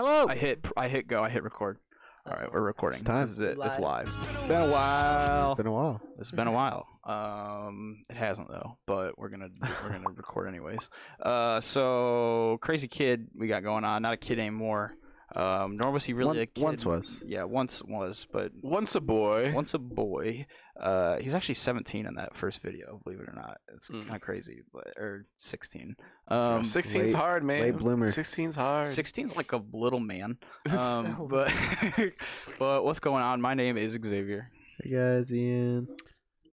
Hello. I hit go. I hit record. All right, we're recording. It's time. This is it. It's live. It's been a while. It's been a while. It's been a while. It hasn't though, but we're gonna record anyways. So crazy kid we got going on. Not a kid anymore. Nor was he really a kid. Once was. Yeah, once was, but Once a boy. once a boy. He's actually 17 in that first video, believe it or not. It's kind of crazy, or 16. 16's late- hard, man. late bloomer. 16's hard. 16's like a little man. But but what's going on? My name is Xavier. Hey guys, Ian.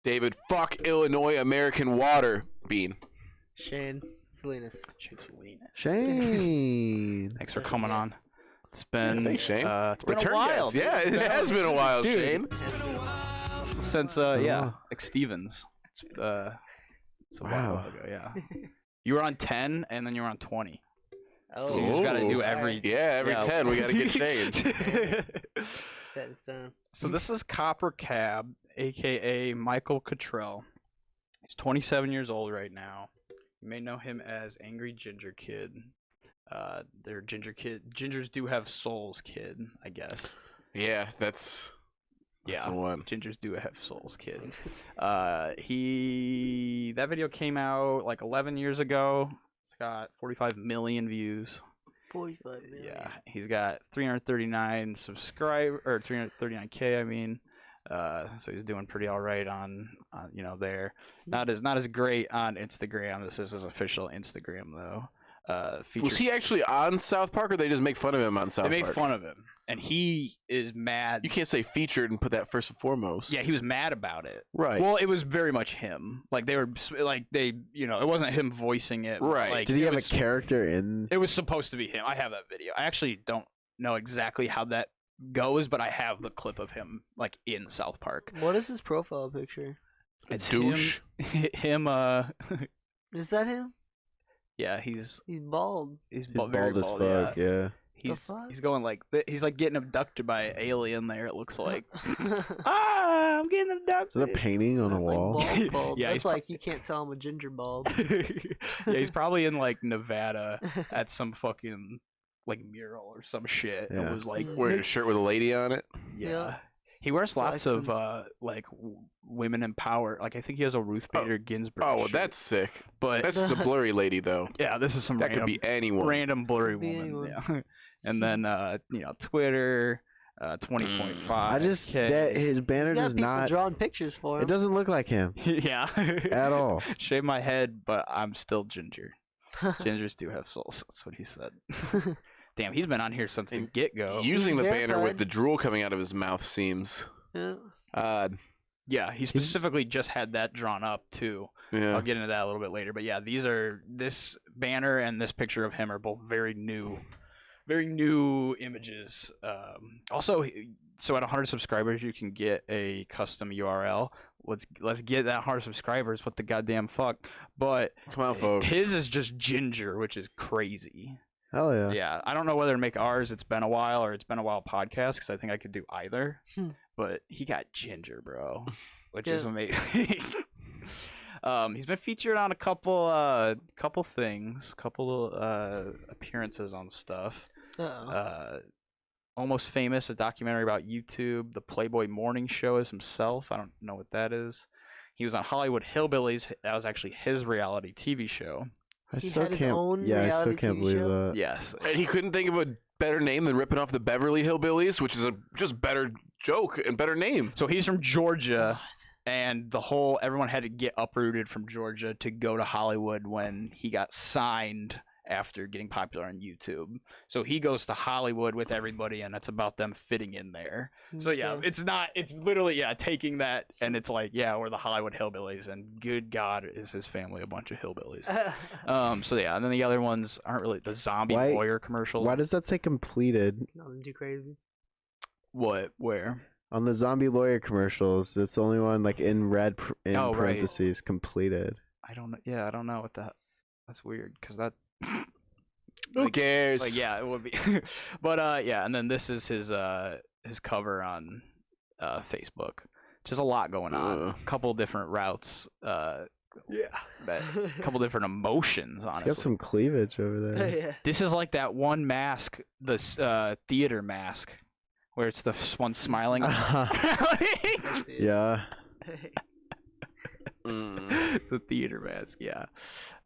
David, fuck Illinois American water. Bean. Shayne, Salinas. Shayne. Thanks for coming on. It's been thanks, Shayne. It's been Return a while. guest. Yeah, it has been a while, Dude. Shayne. Since like Stevens. It's a while Wow. ago. Yeah. You were on 10 and then you were on 20. Oh, So you just gotta do every. Every 10 we gotta get Shayne. set in stone. So this is CopperCab, aka Michael Kittrell. He's 27 years old right now. You may know him as Angry Ginger Kid. They're Gingers do have souls, kid, I guess. Yeah, that's the one. Gingers do have souls, kid. That video came out like 11 years ago. It's got 45 million views. 45 million. Yeah, he's got 339 339K. I mean, so he's doing pretty all right on there. Not as great on Instagram. This is his official Instagram though. Was he actually on South Park, or they just make fun of him on South Park? They made fun of him, and he is mad. You can't say featured and put that first and foremost. Yeah, he was mad about it. Right. Well, it was very much him. Like it wasn't him voicing it. Right. Like, Did he have a character in? It was supposed to be him. I have that video. I actually don't know exactly how that goes, but I have the clip of him like in South Park. What is his profile picture? It's douche. Him. Is that him? Yeah, he's bald. He's very bald as bald. fuck. Yeah. Yeah. He's going like he's like getting abducted by an alien. There, it looks like. I'm getting abducted. Is that a painting on a That's wall? Like bald. Yeah, That's he's like you can't tell him a ginger bald. Yeah, he's probably in like Nevada at some fucking like mural or some shit. Yeah. It was like Wearing a shirt with a lady on it. yeah. He wears lots of like women in power. Like I think he has a Ruth Bader Ginsburg. Oh, well, shirt. that's sick. But That's just a blurry lady, though. yeah, this is some That random, could be anyone. random blurry Could be woman. anyone. Yeah. And then Twitter, 20.5. I just that his banner You got does people not. drawing pictures for him. It doesn't look like him yeah. at all. Shave my head, but I'm still ginger. Gingers do have souls. That's what he said. Damn, he's been on here since the And get-go. Using the banner verified. with the drool coming out of his mouth seems Yeah. odd. Yeah, he specifically just had that drawn up too. Yeah. I'll get into that a little bit later. But yeah, this banner and this picture of him are both very new images. Also, so at 100 subscribers, you can get a custom URL. Let's get that 100 subscribers. What the goddamn fuck? But Come on, folks. his is just ginger, which is crazy. Hell yeah. Yeah, I don't know whether to make ours It's Been a While or It's Been a While podcast because I think I could do either. But he got ginger, bro, which is amazing. He's been featured on a couple appearances on stuff. Almost Famous, a documentary about YouTube. The Playboy Morning Show is himself. I don't know what that is. He was on Hollywood Hillbillies. That was actually his reality TV show. I He still had his can't. own Yeah, I still reality can't TV believe show? that. Yes. And he couldn't think of a better name than ripping off the Beverly Hillbillies, which is a just better joke and better name. So he's from Georgia, and everyone had to get uprooted from Georgia to go to Hollywood when he got signed after getting popular on YouTube. So he goes to Hollywood with everybody, and it's about them fitting in there. So yeah, Okay. it's literally taking that, and it's like, yeah, we're the Hollywood Hillbillies, and good God, is his family a bunch of hillbillies. So yeah, and then the other ones aren't really the zombie lawyer commercials. Why does that say completed Nothing too crazy. What? Where? on the zombie lawyer commercials? That's the only one like in red in Oh, right. parentheses completed. I don't know. Yeah, I don't know what that. That's weird because that. Who cares? Like yeah, it would be. But yeah, and then this is his cover on Facebook. Just a lot going on. A couple different routes a couple different emotions. He's Honestly, got some cleavage over there. Yeah. this is like that one mask, this theater mask, where it's the one smiling. I see it. Yeah. It's a theater mask, yeah.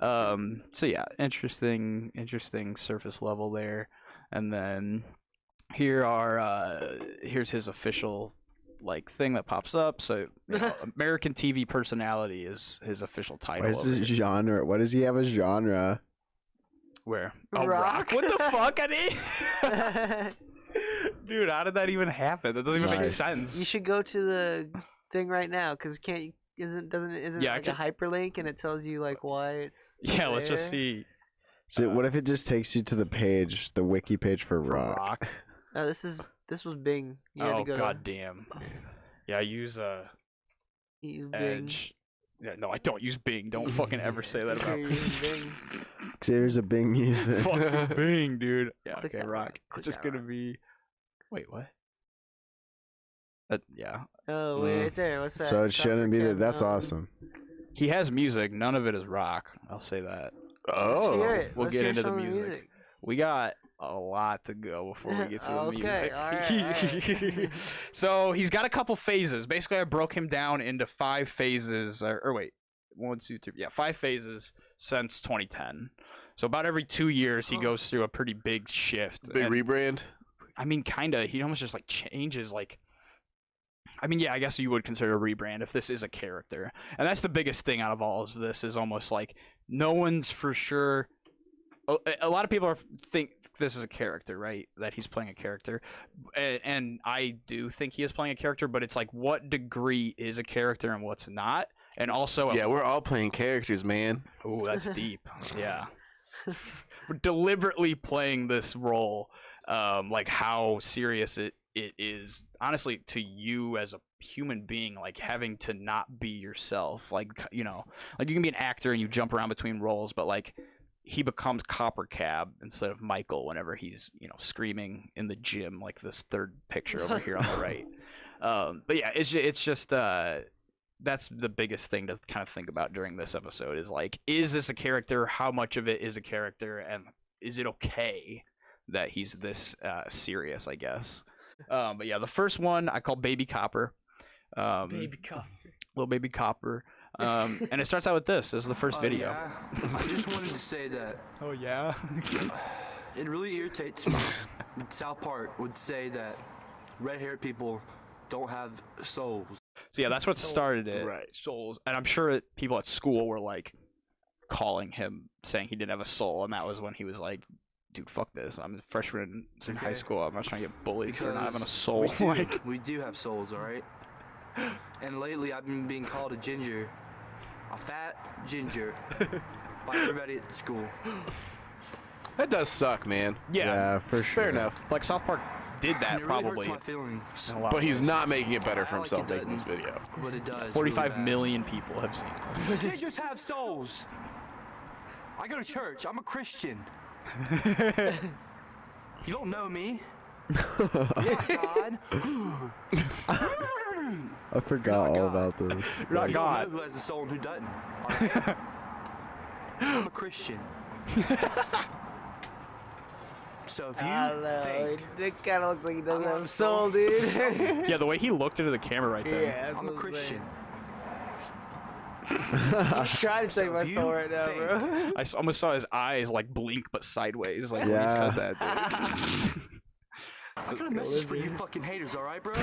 So yeah, interesting surface level there. And then here's his official like thing that pops up. So American TV personality is his official title. What is over his here. genre? What does he have a genre? Where? Oh, Rock. What the fuck? I did. Dude, how did that even happen? That doesn't even make Nice. sense. You should go to the thing right now, cause isn't Yeah, I it like a hyperlink and it tells you like why it's Yeah, let's just there? see. So what if it just takes you to the page, the wiki page for rock? No, this was Bing. You had to Oh go god damn. Yeah, I use use Bing. Edge. Yeah, no, I don't use Bing. Don't fucking ever say that about You're me. using Bing. Xavier's a Bing user. Fucking Bing, dude. Yeah, Click okay, that rock. rock. Click It's just that gonna rock. be. Wait, what? Yeah. Oh wait, right there. What's that? So it shouldn't be that. CopperCab, That's no. awesome. He has music. None of it is rock. I'll say that. Let's hear Oh. it. We'll Let's get hear into the some of music. We got a lot to go before we get to the Okay, music. alright. So he's got a couple phases. Basically, I broke him down into 5 phases. Or wait, 1, 2, 3. Yeah, 5 phases since 2010. So about every 2 years, he Huh. goes through a pretty big shift. Big And- rebrand. I mean, kind of. He almost just like changes. Like, I mean, yeah, I guess you would consider a rebrand if this is a character. And that's the biggest thing out of all of this is almost like no one's for sure. A lot of people think this is a character, right? That he's playing a character. And I do think he is playing a character, but it's like what degree is a character and what's not. And also, Yeah, we're all playing characters, man. oh, that's deep. Yeah. We're deliberately playing this role, like how serious it is, honestly, to you as a human being, like having to not be yourself. Like, you know, like you can be an actor and you jump around between roles, but like he becomes CopperCab instead of Michael whenever he's, you know, screaming in the gym, like this third picture over here on the right. But yeah, it's just that's the biggest thing to kind of think about during this episode is like, is this a character? How much of it is a character? And is it okay that he's this serious, I guess? But yeah, the first one I call Baby Copper. Baby cop. Little Baby Copper. And it starts out with this. This is the first video. Yeah. I just wanted to say that Oh, yeah? it really irritates me when South Park would say that red-haired people don't have souls. So yeah, that's what started it. Right. Souls. And I'm sure that people at school were like calling him, saying he didn't have a soul. And that was when he was like, dude, fuck this. I'm a freshman in high okay. school. I'm not trying to get bullied for not having a Because soul. Like, we do have souls, all right? And lately I've been being called a ginger, a fat ginger, by everybody at school. That does suck, man. yeah. For sure. Fair enough. Like South Park did that And it really probably. hurts my feelings, in a lot But of he's ways. not making it better for I like himself it making this doesn't. video. but it does. 45 really million people have seen it. bad. Gingers have souls. I go to church. I'm a Christian. You don't know me. Not God. I forgot all about this. Not You God. don't know who has a soul and who doesn't. All right? I'm a Christian. So if I don't you know. think It kind of looks like he doesn't I'm have on a soul, soul. dude. Yeah, the way he looked into the camera right there. Yeah, I'm a Christian, I'm trying to So take my if soul you right now, think- bro. I almost saw his eyes like blink but sideways, like Yeah. when he said that. Dude. I got a message for you fucking haters, all right, bro?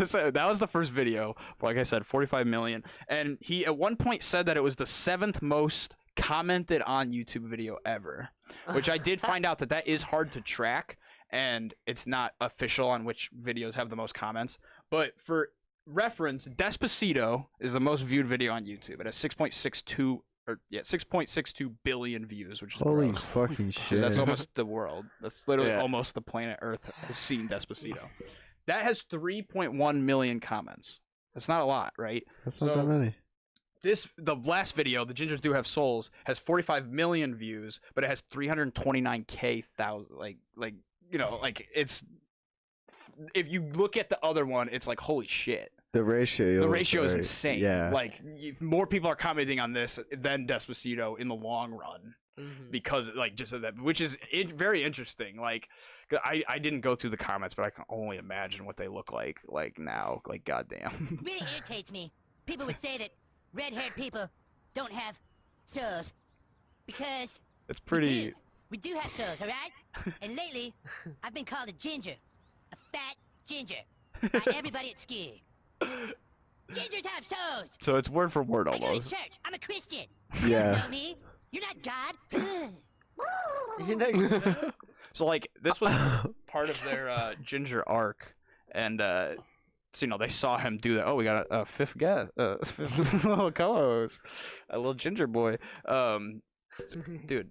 So that was the first video. Like I said, 45 million. And he at one point said that it was the 7th most commented on YouTube video ever, which I did find out that is hard to track, and it's not official on which videos have the most comments. But for reference, Despacito is the most viewed video on YouTube. It has 6.62 billion views, which is Holy gross. fucking 'Cause shit. that's almost the world. That's literally Yeah. almost the planet Earth has seen Despacito. That has 3.1 million comments. That's not a lot, right? That's not so- that many. The last video, The Gingers Do Have Souls, has 45 million views, but it has 329K thousand. Like you know, like it's. If you look at the other one, it's like holy shit. The ratio. The ratio is insane. Yeah. Like more people are commenting on this than Despacito in the long run because like just of that, which is very interesting. Like I didn't go through the comments, but I can only imagine what they look like now. Like goddamn. Really irritates me. People would say that red-haired people don't have souls because It's pretty. We do have souls, all right? And lately, I've been called a ginger, a fat ginger, by everybody at school. Gingers have souls. So it's word for word I go to almost. church. I'm a Christian. Yeah. You don't know me. You're not God. You know, So like this was part of their ginger arc, and so they saw him do that. Oh, we got a fifth guest, fifth little co-host, a little ginger boy, dude.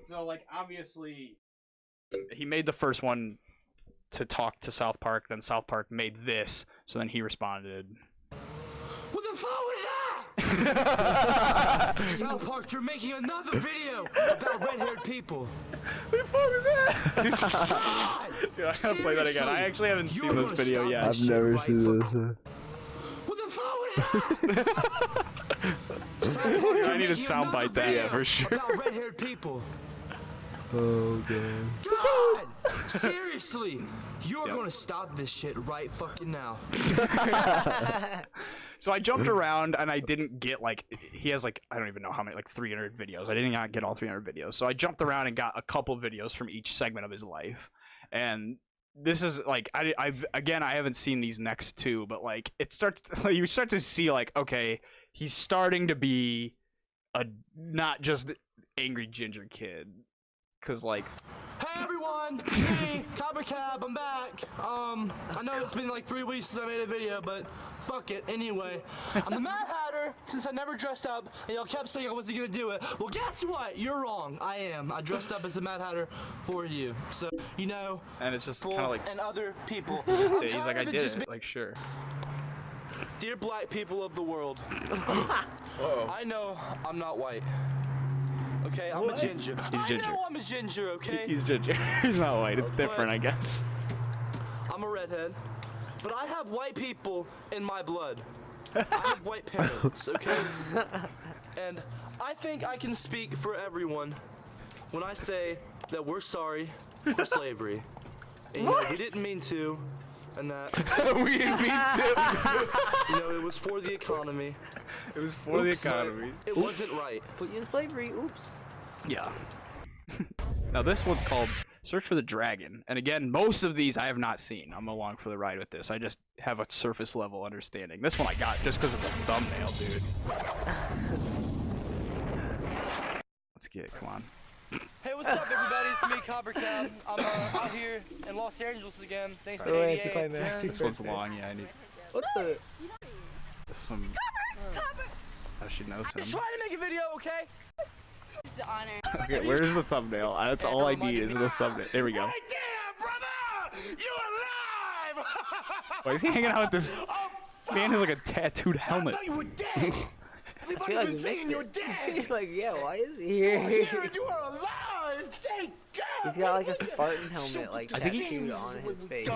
So like obviously, he made the first one to talk to South Park. Then South Park made this, so then he responded. What the fuck was that? South Park, you're making another video about red-haired people. What the fuck was that? God! Dude, I gotta play that again. I actually haven't seen this video yet. I've never seen this. What the fuck was that? South Park, Dude, you're I need to making soundbite another that. video Yeah, for sure. About red-haired people. Oh god. God! Seriously, you're gonna stop this shit right fucking now. So I jumped around and I didn't get he has I don't even know how many 300 videos. I did not get all 300 videos. So I jumped around and got a couple videos from each segment of his life. And this is I haven't seen these next two, but it starts you start to see okay, he's starting to be a not just angry ginger kid. Cause Hey everyone, me, CopperCab, I'm back. I know it's been 3 weeks since I made a video, but fuck it, anyway. I'm the Mad Hatter, since I never dressed up, and y'all kept saying I wasn't gonna do it. Well, guess what? You're wrong. I am. I dressed up as a Mad Hatter for you. So, and it's just kind of and other people. he's I'm like tired I of it did just it. Sure. Dear black people of the world, I know I'm not white. Okay, I'm a ginger. He's ginger. I know I'm a ginger, okay? He's ginger. He's not white. It's different, I guess. I'm a redhead, but I have white people in my blood. I have white parents, okay? And I think I can speak for everyone when I say that we're sorry for slavery. And, we didn't mean to, and that We didn't mean to. it was for the economy. It was for the economy. It wasn't right. put you in slavery. Oops. Yeah. Now this one's called Search for the Dragon. And again, most of these I have not seen. I'm along for the ride with this. I just have a surface level understanding. This one I got just because of the thumbnail, dude. Let's get it. Come on. Hey, what's up, everybody? It's me, CopperCab. I'm out here in Los Angeles again. Thanks to Wait, 88. anticlimactic. This one's long. Yeah, I need What the? some. Oh, she knows Just him. trying to make a video, okay? It's the honor. Okay, where's the thumbnail? That's all I need is the thumbnail. There we go. Right there, brother! You alive! Why is he hanging out with this man who's like a tattooed helmet? I thought you were dead. I Everybody feel like been we saying missed you're it. dead. He's like, yeah, why is he You're here? here and you are alive. Thank God. He's got like a Spartan helmet, like I think he- tattooed on his face.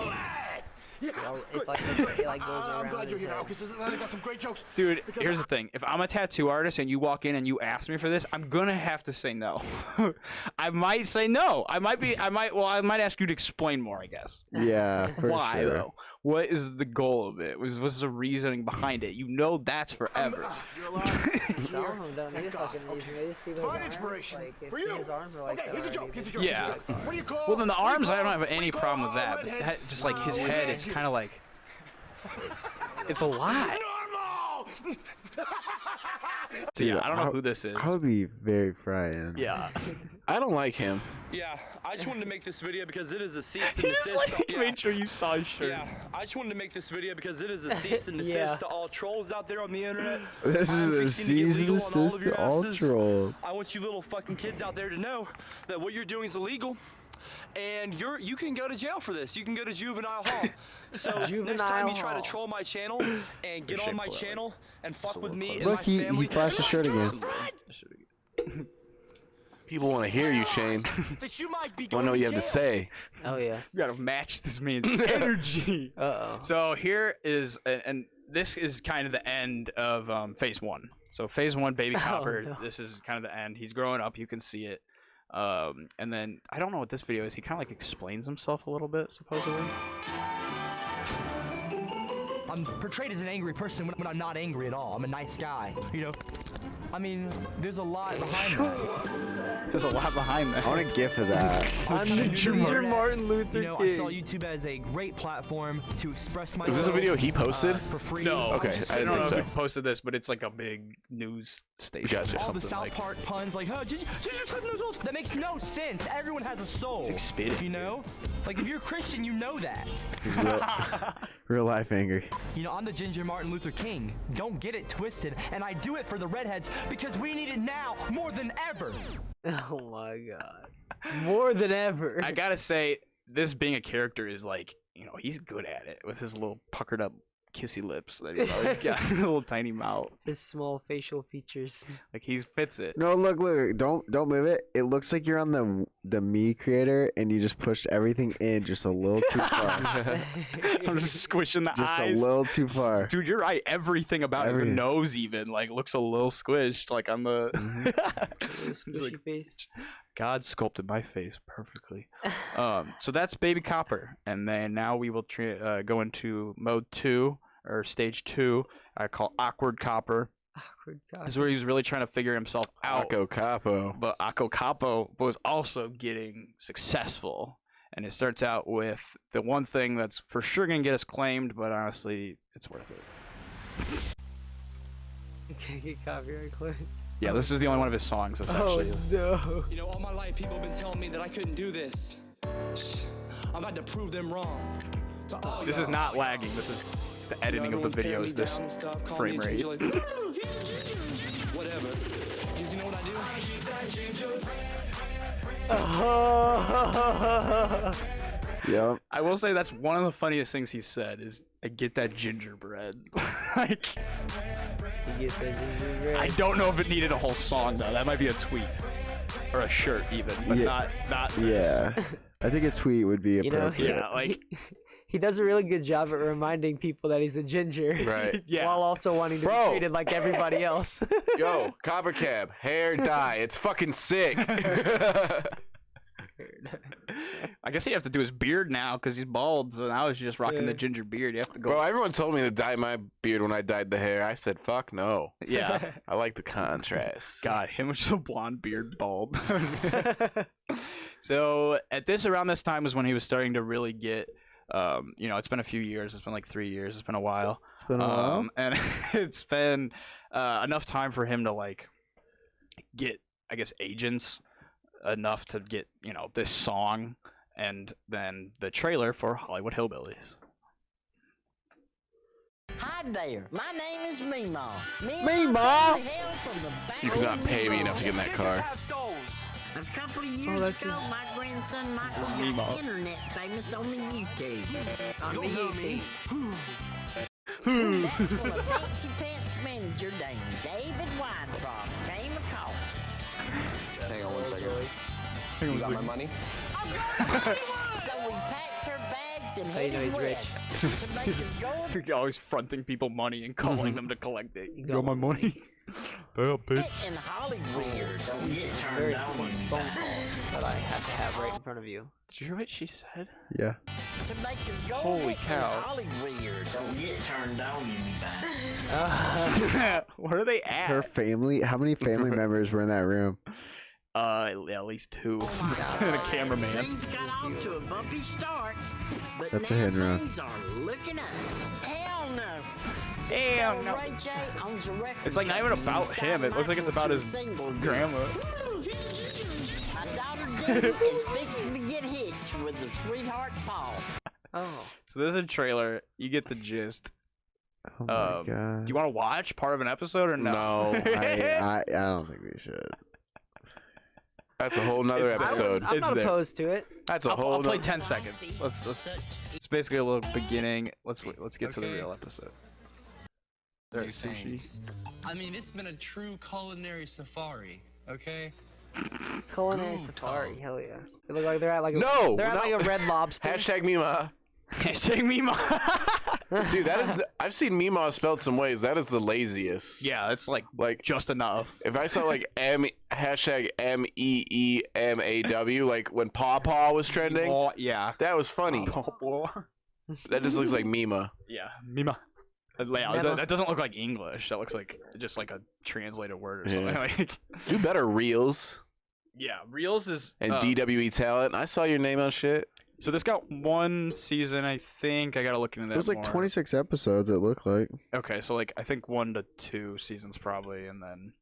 Yeah, It's like it like goes around. I'm glad you're his here now head. because I got some great jokes. Dude, here's the thing. If I'm a tattoo artist and you walk in and you ask me for this, I'm gonna have to say no. I might say no. I might ask you to explain more, I guess. Yeah, for Why sure. though? What is the goal of it? What's the reasoning behind it? That's forever. You're alive. Some of them don't need a fucking reason. They just see those Find arms, inspiration like, if for you. his arms are like Okay, that here's a already, joke. Here's a then- joke. Yeah. Here's a joke. What do you call? Well, then the what do you arms, I don't call- have what do any you call problem with a that. But redhead? just like his head, it's kind of like it's a lot. Normal. So yeah, Dude, I don't know who this is. I would be very frightened. Yeah. I don't like him. Yeah, I just wanted to make this video because it is a cease He and just desist. like made sure you saw his shirt. Yeah, I just wanted to make this video because it is a cease and desist Yeah. to all trolls out there on the internet. This I'm is a fixing to get season legal on all of assist your to all asses. trolls. I want you little fucking kids out there to know that what you're doing is illegal, and you can go to jail for this. You can go to juvenile hall. So next time Juvenile you try to hall. troll my channel and get on my channel and fuck with me and Look, my he family, flashed his shirt again. People want to hear you, Shayne. that you might be Want going to know what you have to jail. say. Oh yeah. You gotta match this man's energy. Uh-oh. So here is, and this is kind of the end of phase 1. So phase 1, Baby Copper. no. This is kind of the end. He's growing up. You can see it. And then I don't know what this video is. He kind of like explains himself a little bit, supposedly. I'm portrayed as an angry person when I'm not angry at all. I'm a nice guy, you know. I mean, there's a lot behind that. There's a lot behind that. I want a gif of that. I'm the Ginger Martin Luther You know, King. I saw YouTube as a great platform to express myself. Is this a video he posted? For free. No. Okay, Just I I didn't don't know think if so. he posted this, but it's like a big news station Gotcha. or all something the South like. Park puns, like, oh, Ginger's have no soul. That makes no sense. Everyone has a soul. He's like spitting. You know? Like, if you're a Christian, you know that. Real life angry. You know, I'm the Ginger Martin Luther King. Don't get it twisted. And I do it for the redheads because we need it now more than ever. Oh my god. More than ever. I gotta say, this being a character is like, you know, he's good at it with his little puckered up kissy lips that he's always got, a little tiny mouth. His small facial features. Like he fits it. No, look, don't move it. It looks like you're on the Me creator and you just pushed everything in just a little too far. I'm just squishing the Just eyes. a little too far. Dude, you're right. Everything about it, the Everything. nose even, like looks a little squished, like on the. Little squishy face. God sculpted my face perfectly. So that's Baby Copper, and then now we will go into mode 2 or stage 2. I call Awkward Copper. Awkward This god. is where he was really trying to figure himself out. Akko Capo. But Akko Capo was also getting successful, and it starts out with the one thing that's for sure gonna get us claimed, but honestly, it's worth it. Okay, get copyright claim. Yeah, this is the only one of his songs that's Oh actually. no. You know, all my life people have been telling me that I couldn't do this. I'm about to prove them wrong. To all This is y'all. not lagging. This is the editing of the Everyone's tearing video me is this down and stuff, calling frame me a rate. ginger, like, "Ooh, he's a ginger." Whatever. Because you know what I do? I get that ginger. Yep. I will say that's one of the funniest things he said is I get that gingerbread. Like You get that gingerbread. I don't know if it needed a whole song though. That might be a tweet or a shirt even, but Yeah. not. Yeah. I think a tweet would be You know, appropriate. Yeah, like he does a really good job at reminding people that he's a ginger. Right. yeah. While also wanting to Bro. be treated like everybody else. Yo, CopperCab, hair dye. It's fucking sick. I guess you have to do his beard now because he's bald. So now he's just rocking the Yeah. ginger beard. You have to go. Bro, everyone told me to dye my beard when I dyed the hair. I said, fuck no. Yeah. I like the contrast. God, him with just a blonde beard, bald. So around this time was when he was starting to really get. You know, it's been a few years. It's been like 3 years. It's been a while. It's been a while. And it's been enough time for him to like get, I guess, agents enough to get, you know, this song and then the trailer for Hollywood Hillbillies. Hi there, my name is Meemaw. Meemaw? You could not pay me enough to get in that Gingers car. have souls. A couple of years that's ago, my grandson Michael Meemaw. got internet famous on the YouTube. On Don't know me. That's when a fancy pants manager named David Weintraub came a call. Hang on one second. You got my money? So we packed her bags and How you know headed he's rich? west to make a go Always fronting people money and calling them to collect it. You Got got my my money. Bell, bitch. in Hollywood. Don't get Very important phone call that I have to have right in front of you. Did you hear what she said? Yeah. To make a go Holy cow. in Hollywood. Don't get turned on Where are they at? Her family. How many family members were in that room? At least 2. Oh And a cameraman. Things got off to a bumpy start, but That's a now hit and run. things are looking up. Hell no. Damn, no. Ray J owns a record It's like not even company about signed him. It looks like it's Michael about to his a single deal. grandma. My daughter Dee is fixing to get hitched with her sweetheart Paul. Oh. So there's a trailer. You get the gist. Oh my god. Do you want to watch part of an episode or no? No. I don't think we should. That's a whole nother It's- episode. I'm It's not there. opposed to it. That's a I'll whole play nother... 10 seconds. Let's. It's basically a little beginning. Let's get to the Okay. real episode. There's sushi. I mean, it's been a true culinary safari, okay? Culinary safari, hell yeah. They look like they're at like a they're at like a Red Lobster. Hashtag Mima. Hashtag Mima. Dude, that is. I've seen Mima spelled some ways. That is the laziest. Yeah, it's like just enough. If I saw like hashtag MEEMAW, like when Paw Paw was trending. Oh, yeah. That was funny. That just looks like Mima. Yeah, Mima. That doesn't look like English. That looks like just like a translated word or something. Like. Do better, Reels. Yeah, Reels is and DWE Talent. I saw your name on shit. So this got 1 season, I think. I gotta look into that. It was like more. 26 episodes. It looked like. Okay, so like I think 1 to 2 seasons probably, and then.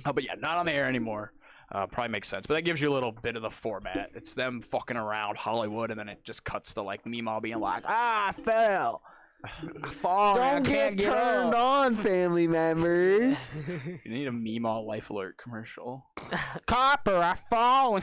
Oh, but yeah, not on the air anymore. Probably makes sense, but that gives you a little bit of the format. It's them fucking around Hollywood, and then it just cuts to like Meemaw being like, "Ah, I fell. I fall. Don't get turned on, family members." You need a Meemaw Life Alert commercial. Copper, I fall.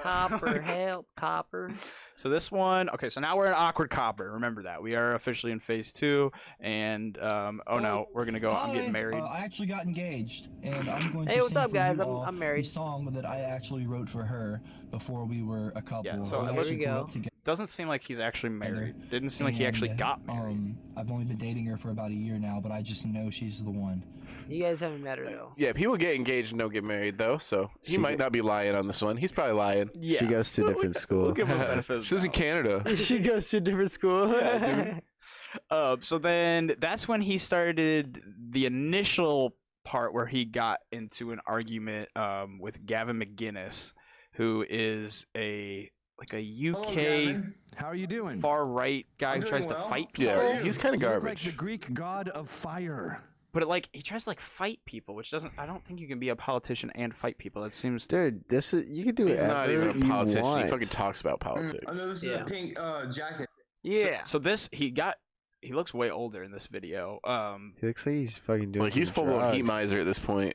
Copper, help, Copper. So this one, okay, so now we're in Awkward Copper. Remember that. We are officially in phase 2, and, oh no, we're gonna go, I'm getting married. I actually got engaged, and I'm going to Hey, what's sing up, for guys? you all I'm married. a song that I actually wrote for her before we were a couple. Yeah, so we there actually we grew go. up together. Doesn't seem like he's actually married. Didn't seem like he actually got married. I've only been dating her for about a year now, but I just know she's the one. You guys haven't met her though. Yeah, people get engaged and don't get married though, so he might not be lying on this one. He's probably lying. Yeah. She goes to a different school. We'll give him the benefit of the She lives in doubt. Canada. She goes to a different school. Yeah, dude. So then that's when he started the initial part where he got into an argument with Gavin McGuinness, who is a UK How are you doing? far right guy who tries to fight people. Yeah, he's kind of You look garbage. like the Greek god of fire. But he tries to fight people, which doesn't. I don't think you can be a politician and fight people. That seems. Dude, you can do He's not even a whatever you politician. want. He fucking talks about politics. I know this is a pink jacket. Yeah. So this he looks way older in this video. He looks like he's fucking doing. Like he's some full blown drugs. heat miser at this point.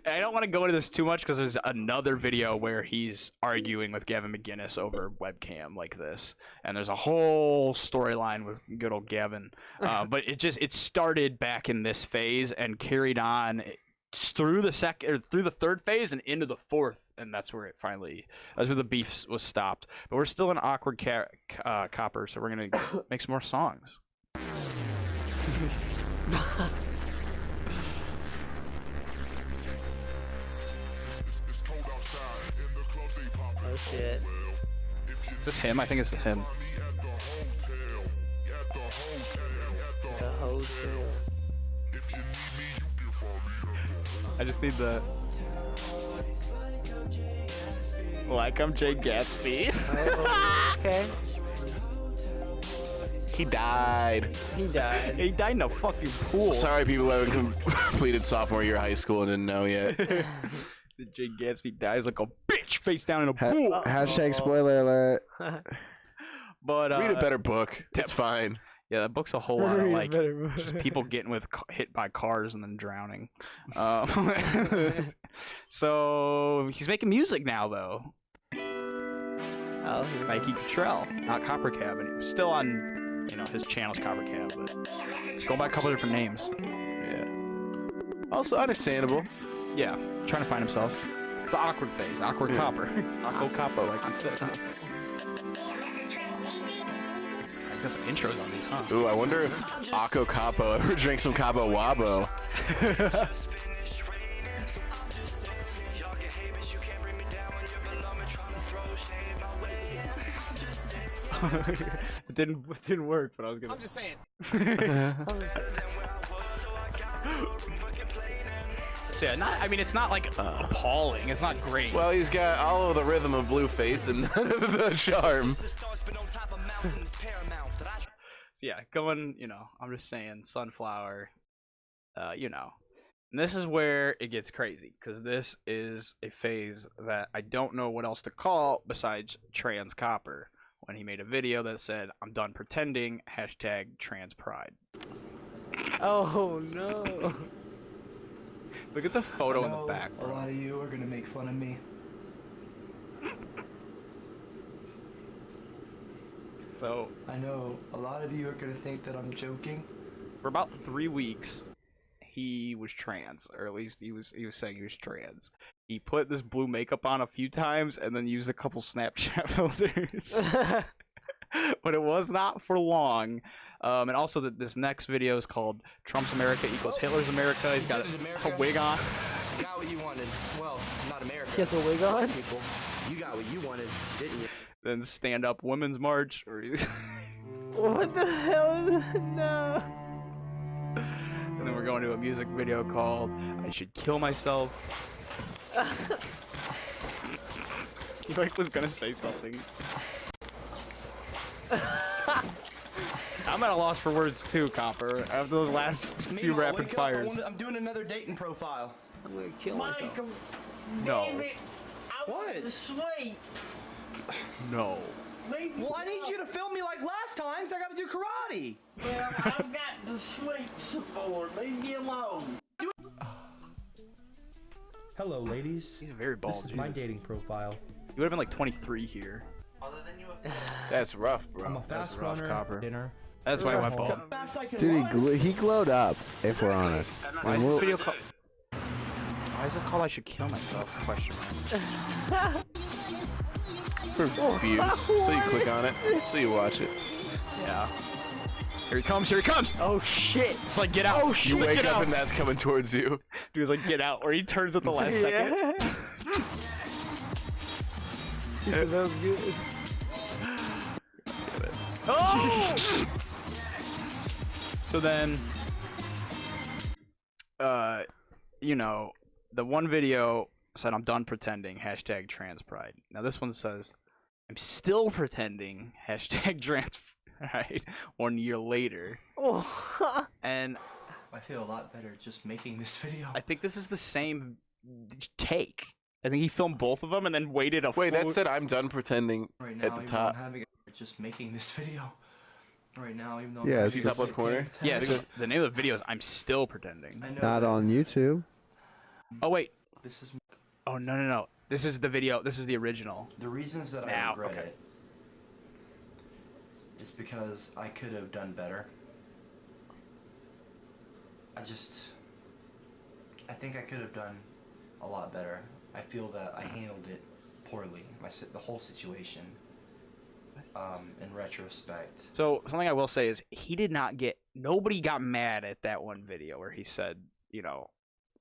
I don't want to go into this too much because there's another video where he's arguing with Gavin McGuinness over webcam like this, and there's a whole storyline with good old Gavin. But it started back in this phase and carried on through the third phase and into the fourth, and that's where the beef was stopped. But we're still in Awkward Copper, so we're gonna make some more songs. Oh shit. Is this him? I think it's him. The hotel. I just need the. Like I'm Jay Gatsby. Oh, okay. He died. He died. He died in a fucking pool. Sorry, people who haven't completed sophomore year of high school and didn't know yet. Jay Gatsby dies like a bitch face down in a pool. Hashtag spoiler alert. But Read a better book. It's fine. Yeah, that book's a whole lot of just people getting hit by cars and then drowning. So he's making music now though. Oh, Michael Kittrell, not CopperCab, and he's still on, his channel's CopperCab, but he's going by a couple of different names. Yeah. Also understandable. Yeah, trying to find himself. It's the awkward phase, awkward copper, awkward capo, like you said. Got some intros on these, huh? Ooh, I wonder if Akko Capo ever drank some Cabo Wabo. It didn't work, but I was gonna. I'm just saying. So yeah, it's not like appalling. It's not great. Well, he's got all of the rhythm of Blueface and none of the charm. So yeah, going, I'm just saying, Sunflower, And this is where it gets crazy, because this is a phase that I don't know what else to call besides Trans Copper, when he made a video that said, "I'm done pretending, #trans pride." Oh no. Look at the photo in the back, A bro. lot of you are gonna make fun of me. So I know a lot of you are gonna think that I'm joking. for about 3 weeks, he was trans, or at least he was saying he was trans. He put this blue makeup on a few times and then used a couple Snapchat filters. But it was not for long. And also this next video is called Trump's America equals Hitler's America. He's got a wig on. You got what you wanted. Well, not America. He has a wig on? People. You got what you wanted, didn't you? Then stand up women's march. Or What the hell? No. And then we're going to a music video called I Should Kill Myself. He like was gonna say something. I'm at a loss for words too, Copper. After those last few rapid fires. I'm doing another dating profile. I'm gonna kill myself. No. What? Sweet. No. Well, I need you to film me like last time, so I gotta do karate. Well, I've got the sweet support. Leave me alone. Hello, ladies. He's very bald. This is my dating profile. You would have been like 23 here. That's rough, bro. I'm a fast rough, runner. Copper. Dinner. That's why I went bald. Dude, he glowed up, if we're honest. Why is this video called... Why is it called I Should Kill Myself? Question mark. For views, so you click on it, so you watch it. Yeah. Here he comes, here he comes! Oh shit! It's like, get out! Oh shit! You wake up and that's coming towards you. Dude's like, get out, or he turns at the last second. That was good. Oh! So then, you know, the one video said, I'm done pretending, hashtag trans pride. Now this one says, I'm still pretending, hashtag trans pride, 1 year later. Oh. And I feel a lot better just making this video. I think this is the same take. I think he filmed both of them and then waited a Wait, that said I'm done pretending right now, at the even top. though I'm having just making this video. Right now, even though Yeah, it's top left corner. Yeah, so the name of the video is I'm still pretending. I know Not that. on YouTube. Oh wait. This is Oh no. This is the video. This is the original. the reasons that I regret it is because I could have done better. I think I could have done a lot better. I feel that I handled it poorly, the whole situation, in retrospect. So something I will say is nobody got mad at that one video where he said, you know,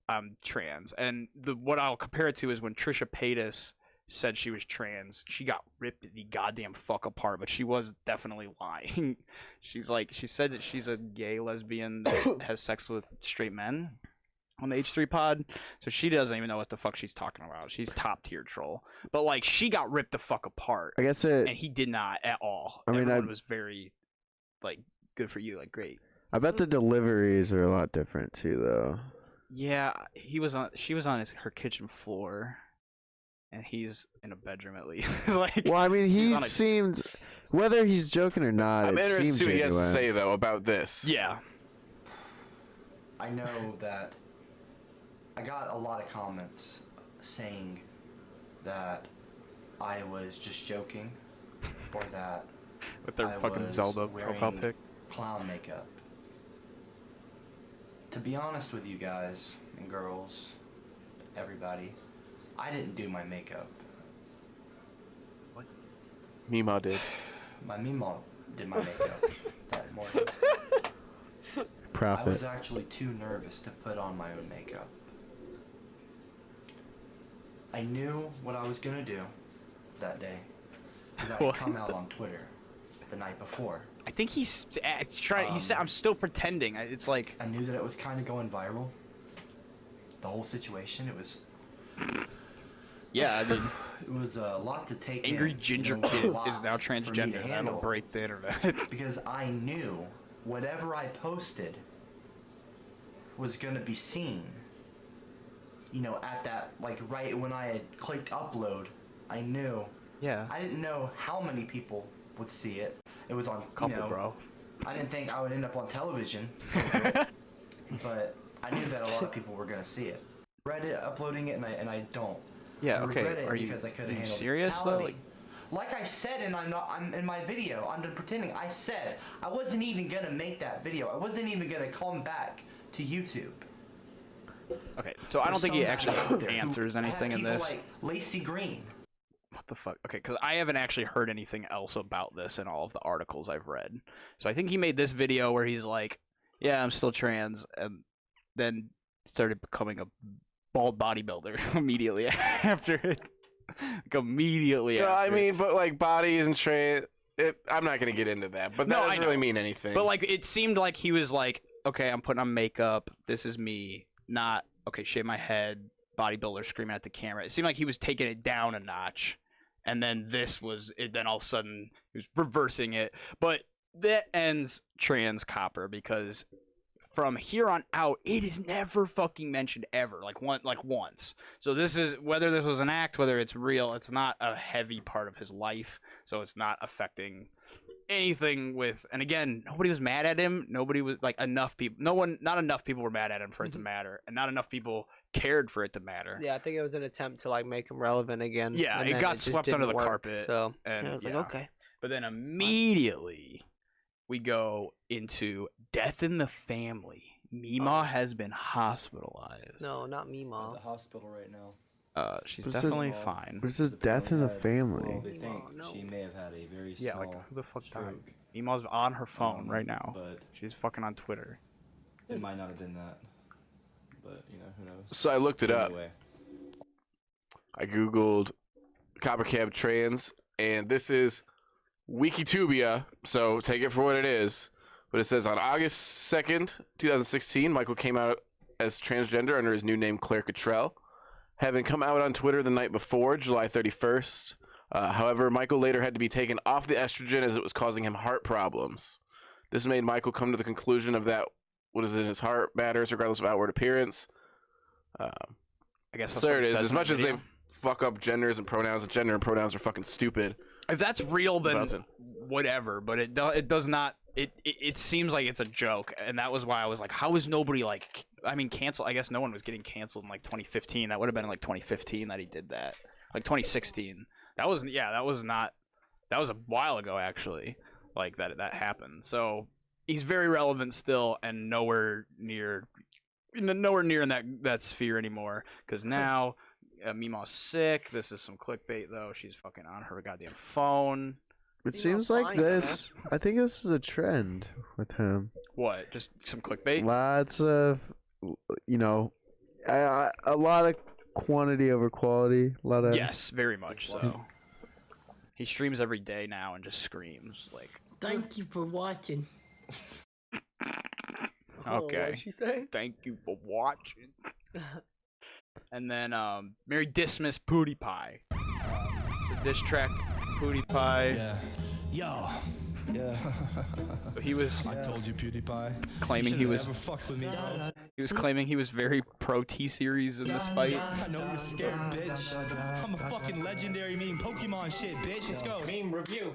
I'm trans. And what I'll compare it to is when Trisha Paytas said she was trans, she got ripped the goddamn fuck apart, but she was definitely lying. She said that she's a gay lesbian that has sex with straight men on the H3 pod, so she doesn't even know what the fuck she's talking about. She's top tier troll, but like she got ripped the fuck apart. I guess and he did not at all. I mean, everyone was very like good for you, like great. I bet the deliveries are a lot different too, though. Yeah, she was on her kitchen floor, and he's in a bedroom at least. Like, well, I mean, he seemed, whether he's joking or not, I'm it interested seems to see what he has to genuine. say though about this. Yeah. I know that I got a lot of comments saying that I was just joking, or that with their I fucking was Zelda wearing profile pic. clown makeup. To be honest with you guys and girls, everybody, I didn't do my makeup. What? Mima did. My Mima did my makeup that morning. Profit. I was actually too nervous to put on my own makeup. I knew what I was gonna do that day, because I had come out on Twitter the night before. I think he's trying. He said, "I'm still pretending." It's like I knew that it was kind of going viral. The whole situation, it was. Yeah, I mean, it was a lot to take. Angry Ginger Kid is now transgender. That'll break the internet. Because I knew whatever I posted was gonna be seen. You know, at that, like, right when I had clicked upload, I knew. Yeah. I didn't know how many people would see it. It was on, Couple, bro. I didn't think I would end up on television. But I knew that a lot of people were gonna see it. Reddit uploading it, and I don't. Yeah, I okay. regret it Are you because I could've handled serious it. though? Like I said, and I'm in my video, I'm done pretending. I said I wasn't even gonna make that video. I wasn't even gonna come back to YouTube. Okay, so I don't think he actually answers anything in this. Like Lacey Green. What the fuck? Okay, because I haven't actually heard anything else about this in all of the articles I've read. So I think he made this video where he's like, yeah, I'm still trans, and then started becoming a bald bodybuilder immediately after it. Like immediately after. I mean, but like bodies and trans, I'm not gonna get into that. But that doesn't really mean anything. But like, it seemed like he was like, okay, I'm putting on makeup. This is me. Not, okay, shave my head, bodybuilder screaming at the camera. It seemed like he was taking it down a notch. And then this was it. Then all of a sudden he was reversing it. But that ends trans Copper, because from here on out it is never fucking mentioned ever, like once. So this is, whether this was an act, whether it's real, it's not a heavy part of his life. So it's not affecting anything with. And again, nobody was mad at him. Nobody was like, enough people. Not enough people were mad at him for it to matter, and not enough people cared for it to matter. Yeah, I think it was an attempt to like make him relevant again. Yeah, it got swept under the carpet. So and I was like, okay. But then immediately we go into death in the family. Mima has been hospitalized. No, not Mima. At the hospital right now. She's definitely fine. This is death in the family. Well, they think she may have had a very small like who the fuck died? stroke. Mima's on her phone right now. But she's fucking on Twitter. it might not have been that. But you know, who knows? So I looked it up. Anyway. I googled CopperCab trans, and this is Wikitubia, so take it for what it is. But it says on August 2nd, 2016, Michael came out as transgender under his new name, Claire Kittrell, having come out on Twitter the night before, July 31st. However, Michael later had to be taken off the estrogen as it was causing him heart problems. This made Michael come to the conclusion of that what is in his heart matters regardless of outward appearance. I guess that's so there what it is. says As in the much as they video. fuck up genders and pronouns, gender and pronouns are fucking stupid. If that's real, then whatever. But it does not. It seems like it's a joke, and that was why I was like, how is nobody like? I mean, cancel. I guess no one was getting canceled in like 2015. That would have been in like 2015 that he did that. Like 2016. That was not. That was a while ago actually. Like that happened. So he's very relevant still, and nowhere near in that sphere anymore. Because now Mima's sick. This is some clickbait though. She's fucking on her goddamn phone. It seems like this. I think this is a trend with him. What? Just some clickbait? Lots of, you know, a lot of quantity over quality. A lot of. Yes, very much so. He streams every day now and just screams like. Thank you for watching. Okay. What did she say? Thank you for watching. And then Mary Dismiss PewDiePie. It's a diss track to PewDiePie. Yeah. Yo. Yeah. So he was. I told you, PewDiePie. Claiming he was. Never fucked with me, bro. He was claiming he was very pro T-Series in this fight. I know you're scared, bitch. I'm a fucking legendary meme Pokemon shit, bitch. Let's go. Meme review.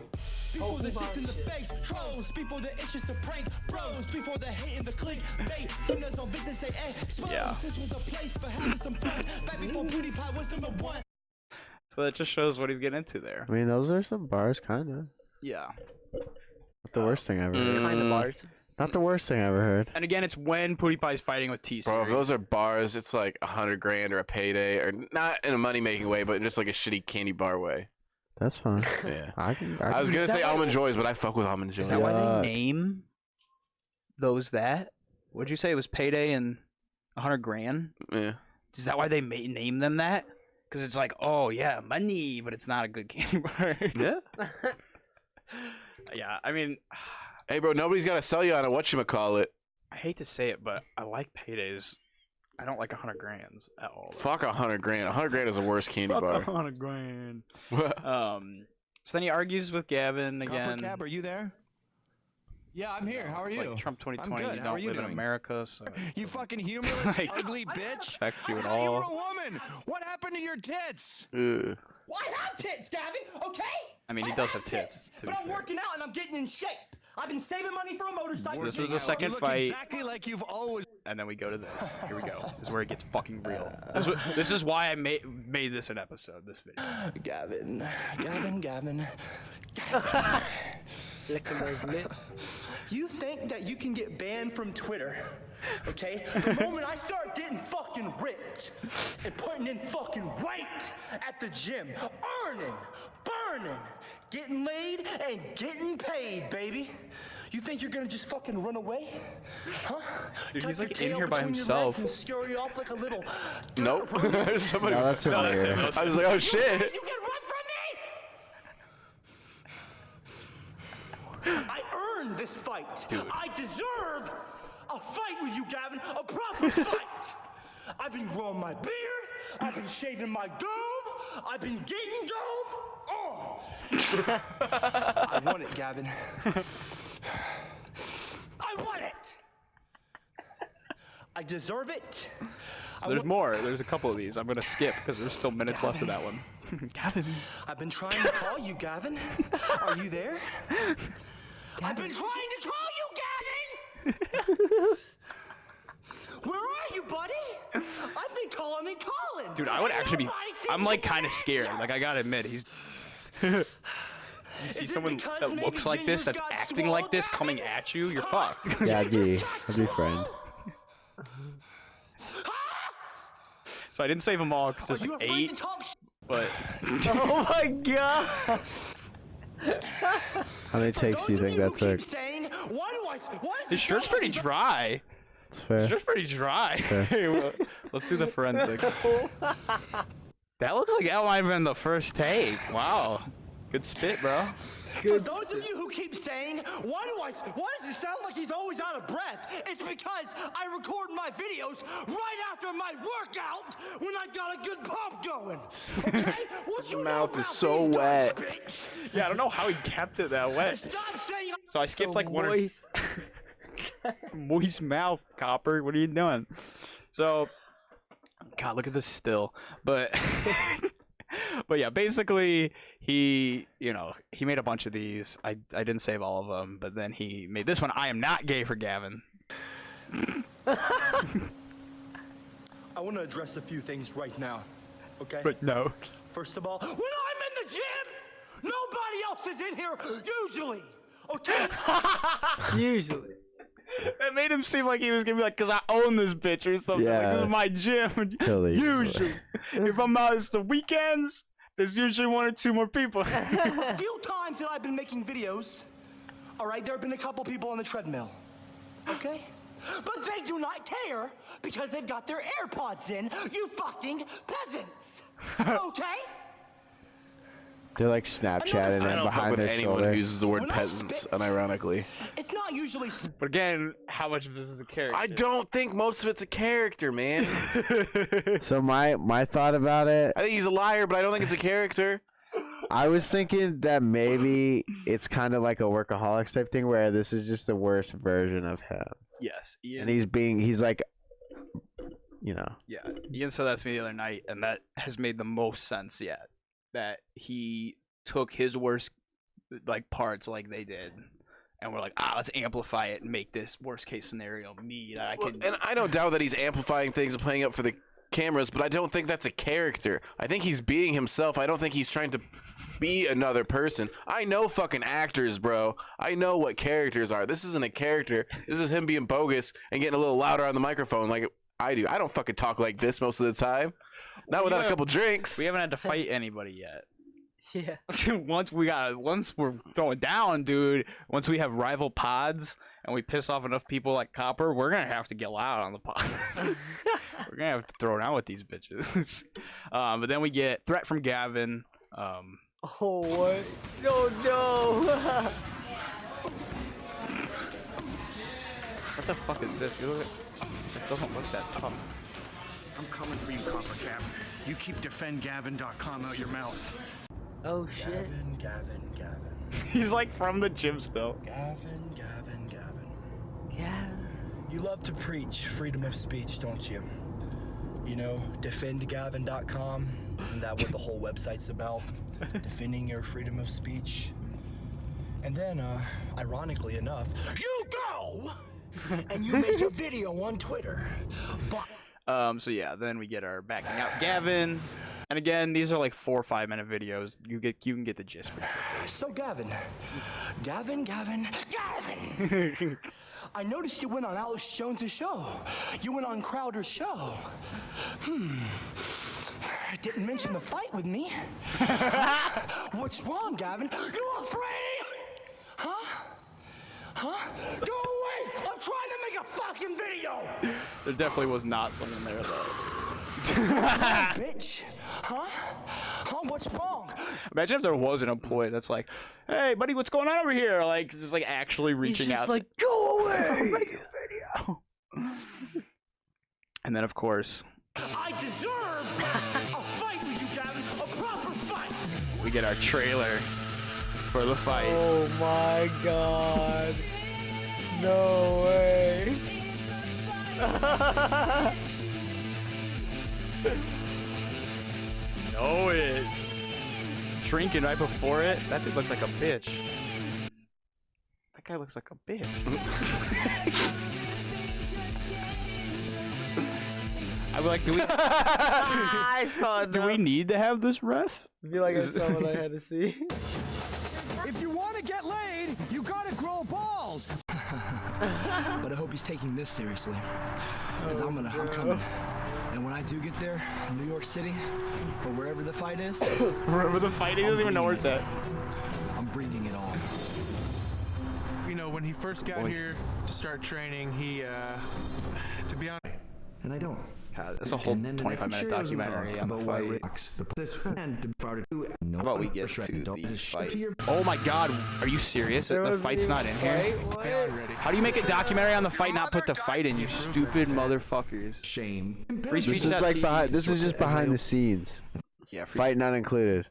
Before the dicks in the face, trolls. Before the issues to prank, bros. Before the hate and the click, bait. Them that's on Vincent say, expose. Yeah. This was a place for having some fun. Back before PewDiePie was number one. So that just shows what he's getting into there. I mean, those are some bars, kind of. Yeah. Not the worst thing I ever heard. Kind of bars. Not the worst thing I ever heard. And again, it's when PewDiePie's fighting with T-Series. Bro, if those are bars, it's like $100,000 or a payday, or not in a money-making way, but just like a shitty candy bar way. That's fine. Yeah. I was gonna say Almond Joys, but I fuck with Almond Joys. Is that why they name those that? Would you say it was payday and $100,000? Yeah. Is that why they name them that? Because it's like, oh yeah, money, but it's not a good candy bar. Yeah. Yeah, I mean, hey bro, nobody's gotta sell you on a whatchamacallit. I hate to say it, but I like paydays. I don't like $100,000 at all. Though. Fuck $100,000. $100,000 is the worst candy bar. Fuck $100,000. So then he argues with Gavin again. CopperCab, are you there? Yeah, I'm here. How are you? Like Trump 2020, I'm good. you How are don't you live in doing? America, so You fucking humorless, Like, ugly bitch. affects you I at thought you were all. a woman. What happened to your tits? Ugh. Well, I have tits, Gavin, okay? I mean, he does have tits, to be But I'm fair. working out and I'm getting in shape. I've been saving money for a motorcycle. This is the You second look fight, exactly like you've always. and then we go to this. Here we go. This is where it gets fucking real. This is why I made this an episode, this video. Gavin. Licking those lips. You think that you can get banned from Twitter Okay? The moment I start getting fucking ripped and putting in fucking weight at the gym, earning, burning, getting laid, and getting paid, baby. You think you're gonna just fucking run away? Huh? Dude, Tuck he's your like in tail here by between your himself. legs and scurry off like a little Nope. Somebody. No, that's Xavier. I was like, oh shit. You can run from me! I earned this fight. Dude. I deserve a fight with you, Gavin. A proper fight. I've been growing my beard. I've been shaving my dome. I've been getting dome. Oh. I want it, Gavin. I want it. I deserve it. So there's more. There's a couple of these. I'm gonna skip because there's still minutes left of that one. Gavin. I've been trying to call you, Gavin. Are you there? I've been trying to call you, Gavin. Where are you, buddy? I've been calling and calling. Dude, I would actually be. I'm like kind of scared. Like I gotta admit, he's. You see someone that looks like this, that's acting like this, coming at you, you're fucked. Yeah, I'd be friend. So I didn't save them all because there's like 8, but. Oh my god! How many takes do you think that took? His shirt's pretty dry. It's fair. His shirt's pretty dry. Hey, well, let's do the forensic. That looked like that might have been the first take. Wow. Good spit, bro. For those of you who keep saying, why does it sound like he's always out of breath? It's because I record my videos right after my workout when I got a good pump going. Okay? What you Mouth is so wet. Yeah, I don't know how he kept it that wet. Stop saying So I skipped like one or moist mouth, Copper. What are you doing? So, God, look at this still. But, but yeah, basically he made a bunch of these. I didn't save all of them, but then he made this one. I am not gay for Gavin. I want to address a few things right now. Okay? But no. First of all, when I'm in the gym, nobody else is in here usually. Okay? Usually. That made him seem like he was gonna be like, "Cause I own this bitch" or something. Yeah. Like, this is my gym. Totally. Usually, if I'm out, it's the weekends. There's usually 1 or 2 more people. A few times that I've been making videos, all right, there have been a couple people on the treadmill, okay? But they do not care because they've got their AirPods in, you fucking peasants, okay? They're like Snapchatting I him don't fuck behind with their anyone shoulder. who uses the word When I peasants, spit- unironically. It's not usually... But again, how much of this is a character? I don't think most of it's a character, man. So my thought about it, I think he's a liar, but I don't think it's a character. I was thinking that maybe it's kind of like a workaholics type thing where this is just the worst version of him. Yes, Ian. And he's like, you know. Yeah, Ian said that to me the other night, and that has made the most sense yet. That he took his worst like parts like they did, and we're like, let's amplify it and make this worst case scenario me that I can. And I don't doubt that he's amplifying things and playing up for the cameras, but I don't think that's a character. I think he's being himself. I don't think he's trying to be another person. I know fucking actors, bro. I know what characters are. This isn't a character. This is him being bogus and getting a little louder on the microphone like I do. I don't fucking talk like this most of the time. Not without a couple drinks. We haven't had to fight anybody yet. Yeah. Once we're throwing down, dude. Once we have rival pods and we piss off enough people like Copper, we're gonna have to get loud on the pod. We're gonna have to throw down with these bitches. But then we get threat from Gavin. Oh what? No. What the fuck is this? You look at, it doesn't look that tough. I'm coming for you, CopperCab. You keep defendgavin.com out your mouth. Oh shit. Gavin. He's like from the gym still. Gavin. Yeah. You love to preach freedom of speech, don't you? You know, defendgavin.com. Isn't that what the whole website's about? Defending your freedom of speech. And then, ironically enough, you go and you make a video on Twitter. So yeah, then we get our backing out Gavin. And again, these are like 4 or 5 minute videos. You can get the gist pretty quickly. So Gavin. I noticed you went on Alex Jones' show. You went on Crowder's show. Didn't mention the fight with me. What's wrong, Gavin? You afraid? Huh? Huh? Go away! I'm trying to make a fucking video! There definitely was not someone there, though. Bitch! Huh? Huh? What's wrong? Imagine if there was an employee that's like, hey, buddy, what's going on over here? Like, just like actually reaching out. He's like, go away! Make a video. And then, of course, I deserve a fight with you, Gavin. A proper fight! we get our trailer for the fight. Oh my god. No way. Know it. Drinking right before it. That dude looked like a bitch. That guy looks like a bitch. I'm like, do we? I saw it. Do we need to have this ref? I feel like I saw what I had to see. If you want to get laid, you gotta grow balls. But I hope he's taking this seriously. Because I'm coming. And when I do get there, in New York City, or wherever the fight is. Wherever the fight is, he doesn't even know where it's at. I'm bringing it all. You know, when he first got here to start training, he, to be honest. And I don't. God, that's a whole 25-minute documentary on the fight. How about we get to the fight? Oh my god, are you serious? The fight's not in here? How do you make a documentary on the fight, not put the fight in, you stupid motherfuckers? Shayne. This is like behind. This is just behind the scenes. Yeah, fight not included.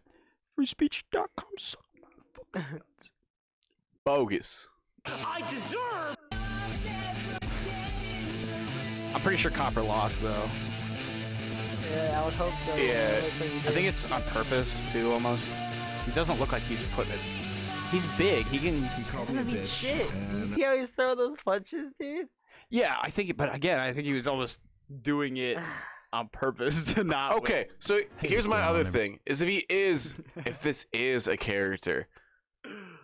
Freespeech.com. Bogus. I deserve. I'm pretty sure Copper lost though. Yeah, I would hope so. Yeah. I think it's on purpose too, almost. He doesn't look like he's putting it. He's big. He can. He called I me a mean, bitch. shit. You see how he's throwing those punches, dude? Yeah, I think. But again, I think he was almost doing it on purpose to not. Okay, so here's my other thing: is if this is a character,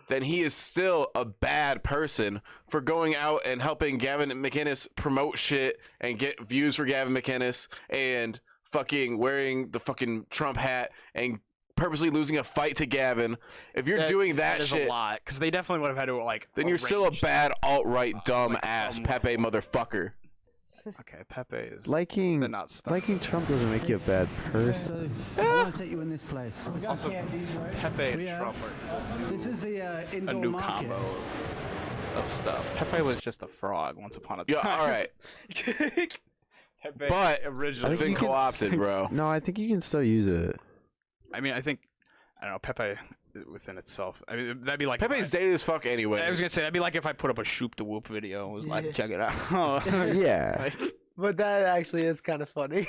then he is still a bad person for going out and helping Gavin McInnes promote shit and get views for Gavin McInnes and fucking wearing the fucking Trump hat and purposely losing a fight to Gavin. If you're doing that is shit, a lot, because they definitely would have had to like. then you're still a bad alt-right dumb like ass some- Pepe motherfucker. Okay, Pepe is. Liking They're not stuck. liking Trump doesn't make you a bad person. I want to take you in this place. Also, Pepe and Trump are This is the a indoor new market. combo of stuff. Pepe was just a frog once upon a time. Yeah, all right. Pepe But originally. it's been co-opted, bro. No, I think you can still use it. I mean, I don't know, Pepe within itself. I mean, that'd be like. Pepe's dated as fuck anyway. I was gonna say that'd be like if I put up a Shoop the Whoop video and was like, check it out. Yeah. Like, But that actually is kind of funny.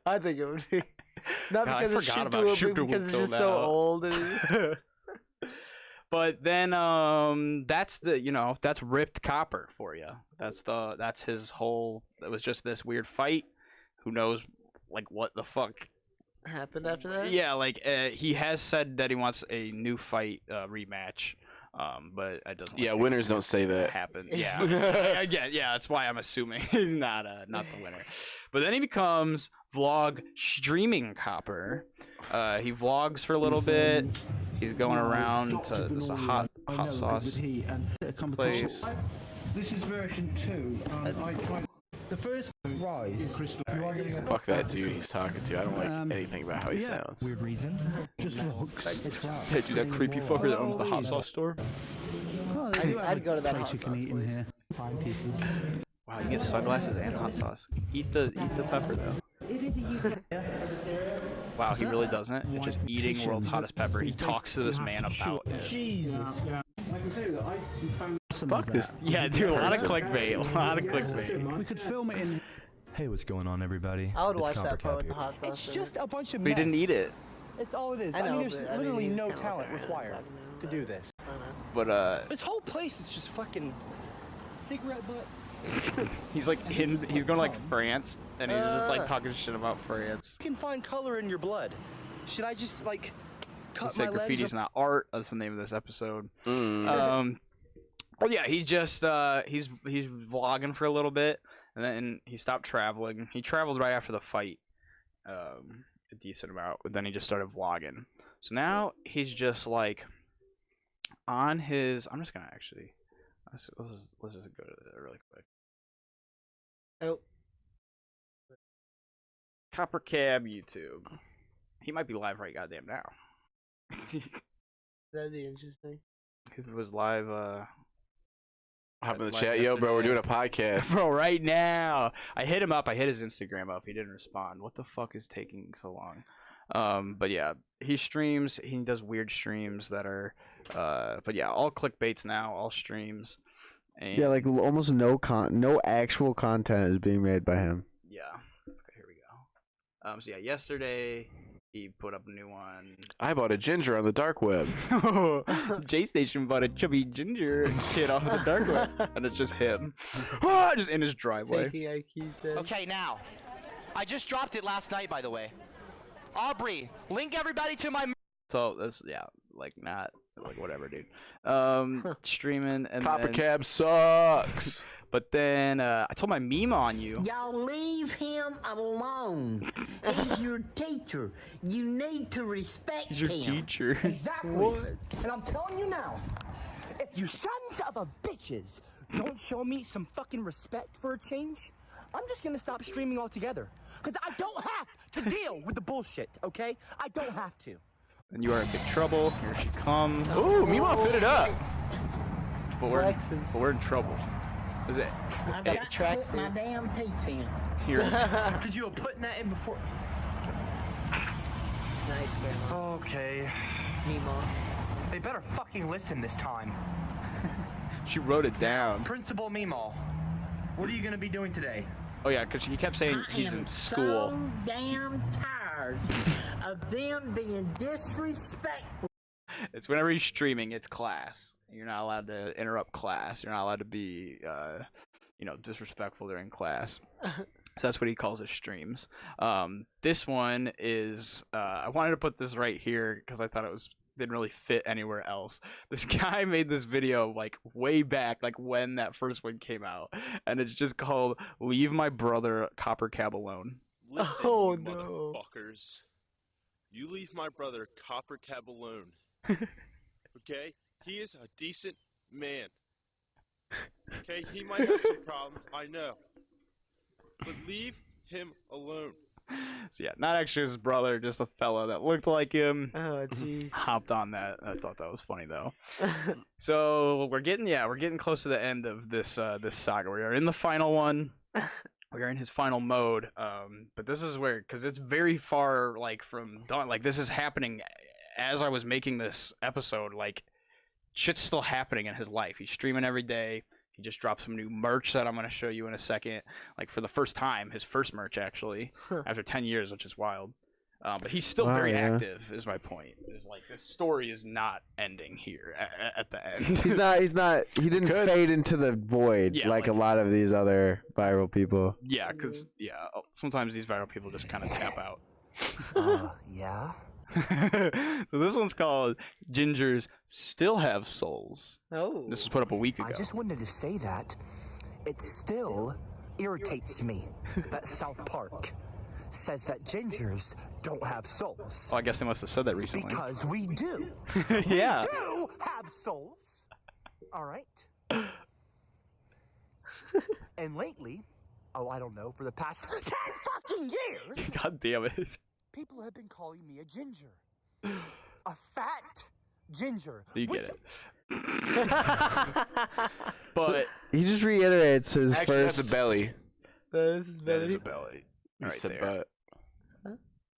I think it would be. Not God, I because it's forgot shoot about to Shoot to because Whoop it's just till so now. old. And but then that's that's ripped Copper for you. That's his whole. It was just this weird fight. Who knows, like what the fuck happened after that? Yeah, like he has said that he wants a new fight rematch, but it doesn't. Yeah, winners don't say that. Happen. Yeah. Again, yeah, that's why I'm assuming he's not the winner. But then he becomes vlog streaming Copper. He vlogs for a little bit. He's going around to this hot sauce place. This is version 2. I tried the first rise. Fuck that dude he's talking to. I don't like anything about how he sounds. Weird reason. Just looks. Hey, dude, that creepy fucker that owns the hot sauce store. Oh, I'd go to that hot you can sauce eat in place. here. 5 pieces. Wow, you get sunglasses and hot sauce. Eat the pepper though. Wow, he really doesn't. It's just eating world's hottest pepper. He talks to this man about it. Jesus. I can tell you that I found some Fuck of this. that. Yeah, dude, a lot of clickbait. A lot of clickbait. We could film it in. Hey, what's going on, everybody? I would It's watch that part CopperCab with the here. hot sauce. It's just a bunch of But he mess. didn't eat it. It's all it is. I I, know, mean, there's but, I mean, literally he's no kinda talent walking around required talking to do this. But This whole place is just fucking cigarette butts. he's like he's going to like France and he's just like talking shit about France. You can find color in your blood. Should I just like He cut said my legs? graffiti's not art. That's the name of this episode. Oh yeah, he just he's vlogging for a little bit, and then he stopped traveling. He traveled right after the fight, a decent amount, but then he just started vlogging. So now he's just like on his. I'm just gonna actually let's just go to that really quick. Oh. CopperCab YouTube. He might be live right goddamn now. That'd be interesting. If it was live, hop in the chat, yo, bro. We're doing a podcast, bro. Right now, I hit him up. I hit his Instagram up. He didn't respond. What the fuck is taking so long? But yeah, he streams. He does weird streams that are, but yeah, all clickbaits now, all streams. And yeah, like almost no actual content is being made by him. yeah. Okay, here we go. So yeah, yesterday he put up a new one. I bought a ginger on the dark web. J Station bought a chubby ginger kid off of the dark web, and it's just him, just in his driveway. Okay, now, I just dropped it last night, by the way. Aubrey, link everybody to my. So that's like not like whatever, dude. Streaming and CopperCab sucks. But then I told my meme on you. Y'all leave him alone. He's your teacher. You need to respect He's your him. teacher. Exactly. What? And I'm telling you now, if you sons of a bitches don't show me some fucking respect for a change, I'm just gonna stop streaming altogether. Because I don't have to deal with the bullshit, okay? I don't have to. And you are in big trouble. Here she comes. Ooh, Mima fit it up. But we're in trouble. Is it? I've got to put my damn teeth in. Here. Because you were putting that in before. Nice, Grandma. Okay. Mima. They better fucking listen this time. She wrote it down. Principal Meemaw, what are you gonna be doing today? Oh yeah, because he kept saying he's in school. So damn tired of them being disrespectful. It's whenever he's streaming, it's class. You're not allowed to interrupt class. You're not allowed to be, disrespectful during class. So that's what he calls his streams. This one is, I wanted to put this right here because I thought it didn't really fit anywhere else. This guy made this video like way back, like when that first one came out, and it's just called "Leave My Brother CopperCab Alone." Listen, Oh, you no. motherfuckers. You leave my brother CopperCab alone. Okay? He is a decent man. Okay? He might have some problems, I know. But leave him alone. So yeah, not actually his brother, just a fella that looked like him. Oh, jeez. Hopped on that. I thought that was funny though. So we're getting close to the end of this this saga. We are in the final one. We are in his final mode. But this is where, because it's very far like from done. Like this is happening as I was making this episode. Like shit's still happening in his life. He's streaming every day. He just dropped some new merch that I'm going to show you in a second. Like for the first time, his first merch actually, after 10 years, which is wild. But he's still very active, is my point. Is like this story is not ending here at the end. He's not. He didn't fade into the void like a lot of these other viral people. Yeah, because sometimes these viral people just kind of tap out. Yeah. So this one's called "Gingers Still Have Souls." Oh. This was put up a week ago. I just wanted to say that it still irritates me that South Park says that gingers don't have souls. Oh, I guess they must have said that recently. Because we do. Yeah. We do have souls. All right. And lately, I don't know, for the past 10 fucking years, God damn it. people have been calling me a ginger. A fat ginger. You get with it. But So he just reiterates his Actually, first. that's a belly. That is his that belly. is a belly. He Right said there. butt.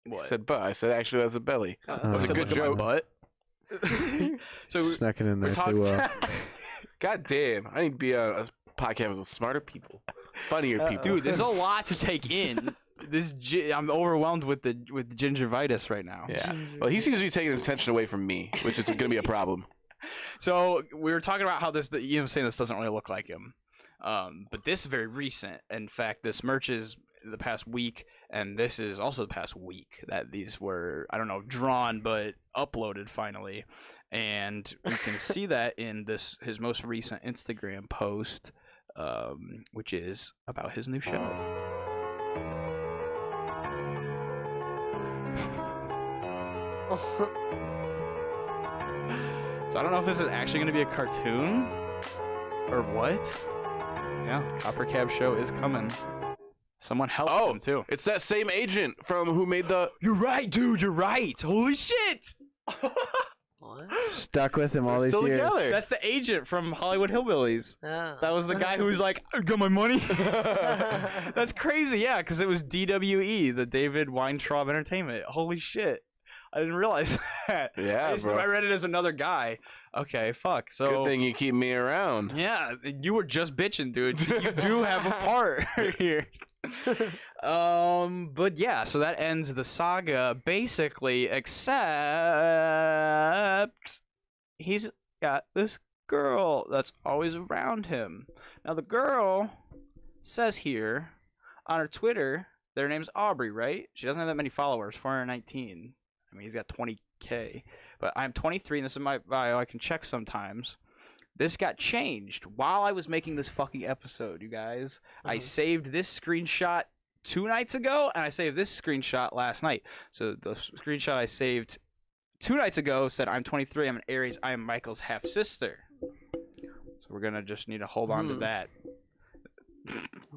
What? He said butt. I said actually that's a belly. That was a Said, good "Look at my joke. butt." So Snuck it in there talking- too well. God damn. I need to be on a podcast with smarter people. Funnier people. Dude, there's a lot to take in. I'm overwhelmed with the gingivitis right now. Yeah. Well, he seems to be taking attention away from me, which is going to be a problem. So we were talking about how saying this doesn't really look like him. But this is very recent. In fact, this merch is the past week, and this is also the past week that these were, I don't know, drawn but uploaded finally, and we can see that in his most recent Instagram post, which is about his new show. So I don't know if this is actually going to be a cartoon or what. Yeah, CopperCab show is coming. Someone helped him too. It's that same agent from who made the. You're right, dude. You're right. Holy shit. Stuck with him all these still years. together. That's the agent from Hollywood Hillbillies. Oh. That was the guy who was like, I got my money. That's crazy. Yeah, because it was DWE, the David Weintraub Entertainment. Holy shit. I didn't realize that. Yeah, bro. I read it as another guy. Okay, fuck. So Good thing you keep me around. yeah, you were just bitching, dude. So you do have a part here. But yeah, so that ends the saga basically, except he's got this girl that's always around him. Now the girl says here on her Twitter, their name's Aubrey, right? She doesn't have that many followers, 419. I mean, he's got 20K. But I'm 23, and this is my bio. I can check sometimes. This got changed while I was making this fucking episode, you guys. I saved this screenshot 2 nights ago, and I saved this screenshot last night. So the screenshot I saved 2 nights ago said, I'm 23, I'm an Aries, I am Michael's half-sister. So we're going to just need to hold on to that.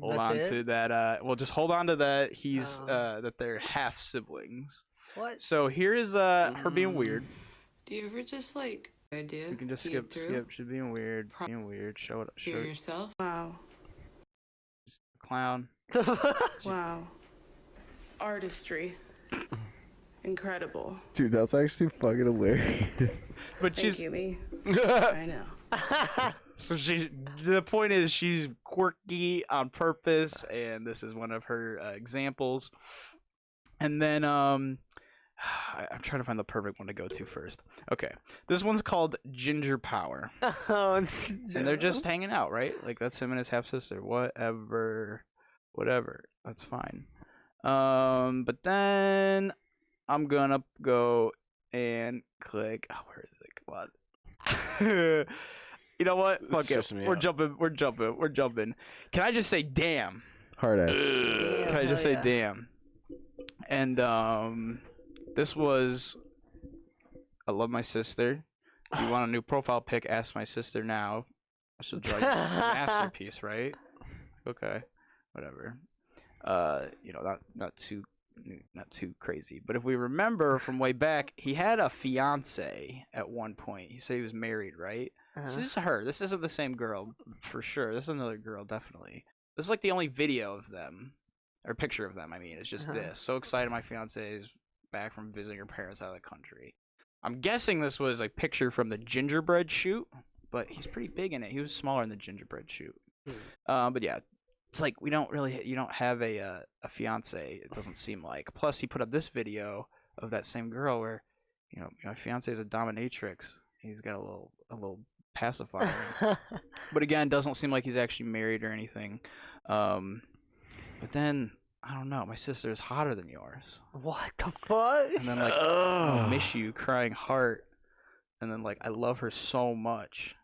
Hold on to that. Well, just hold on to that. He's that they're half-siblings. What? So here is her being weird. Do you ever just like idea? You can just skip. She's being weird. Being weird. Show it. Show Hear it. yourself? Wow. Just a clown. Wow. Artistry. Incredible. Dude, that's actually fucking hilarious. But Thank you, me. I know. So the point is she's quirky on purpose, and this is one of her examples. And then I'm trying to find the perfect one to go to first. Okay, this one's called Ginger Power. Oh, no. And they're just hanging out, right? Like that's him and his half sister. Whatever, that's fine. But then I'm gonna go and click. Oh, where is it? Come on. You know what? Fuck it. We're jumping. Can I just say damn? Hard ass. Can I just say damn? And this was, I love my sister. If you want a new profile pic, ask my sister now. I should draw you a masterpiece, right? Okay, whatever. You know, not too crazy. But if we remember from way back, he had a fiance at one point. He said he was married, right? So this is her. This isn't the same girl for sure. This is another girl, definitely. This is like the only video of them. Or picture of them, I mean. It's just this. So excited my fiance is back from visiting her parents out of the country. I'm guessing this was a picture from the gingerbread shoot, but he's pretty big in it. He was smaller in the gingerbread shoot. But yeah, it's like you don't have a fiance, it doesn't seem like. Plus, he put up this video of that same girl where, you know, my fiance is a dominatrix. He's got a little pacifier. But again, doesn't seem like he's actually married or anything. But then, I don't know, my sister is hotter than yours. What the fuck? And then, like, I miss you, crying heart. And then, like, I love her so much.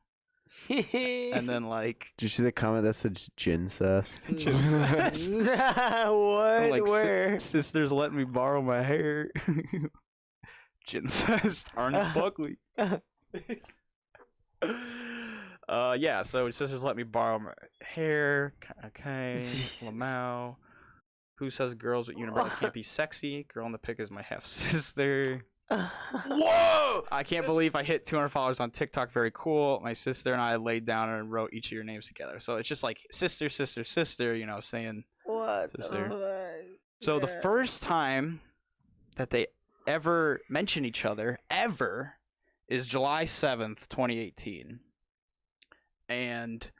And then, like... Did you see the comment that said gincest? Gincest. What? Like, Where? Sisters let me borrow my hair. Gincest. Arnold Buckley. Yeah, so sisters let me borrow my hair. Okay. Lamau. Who says girls with unibrows can't be sexy? Girl in the pic is my half sister. Whoa! I can't believe I hit 200 followers on TikTok. Very cool. My sister and I laid down and wrote each of your names together. So it's just like sister, sister, sister, you know, saying What sister. the So the first time that they ever mention each other, ever, is July 7th, 2018. And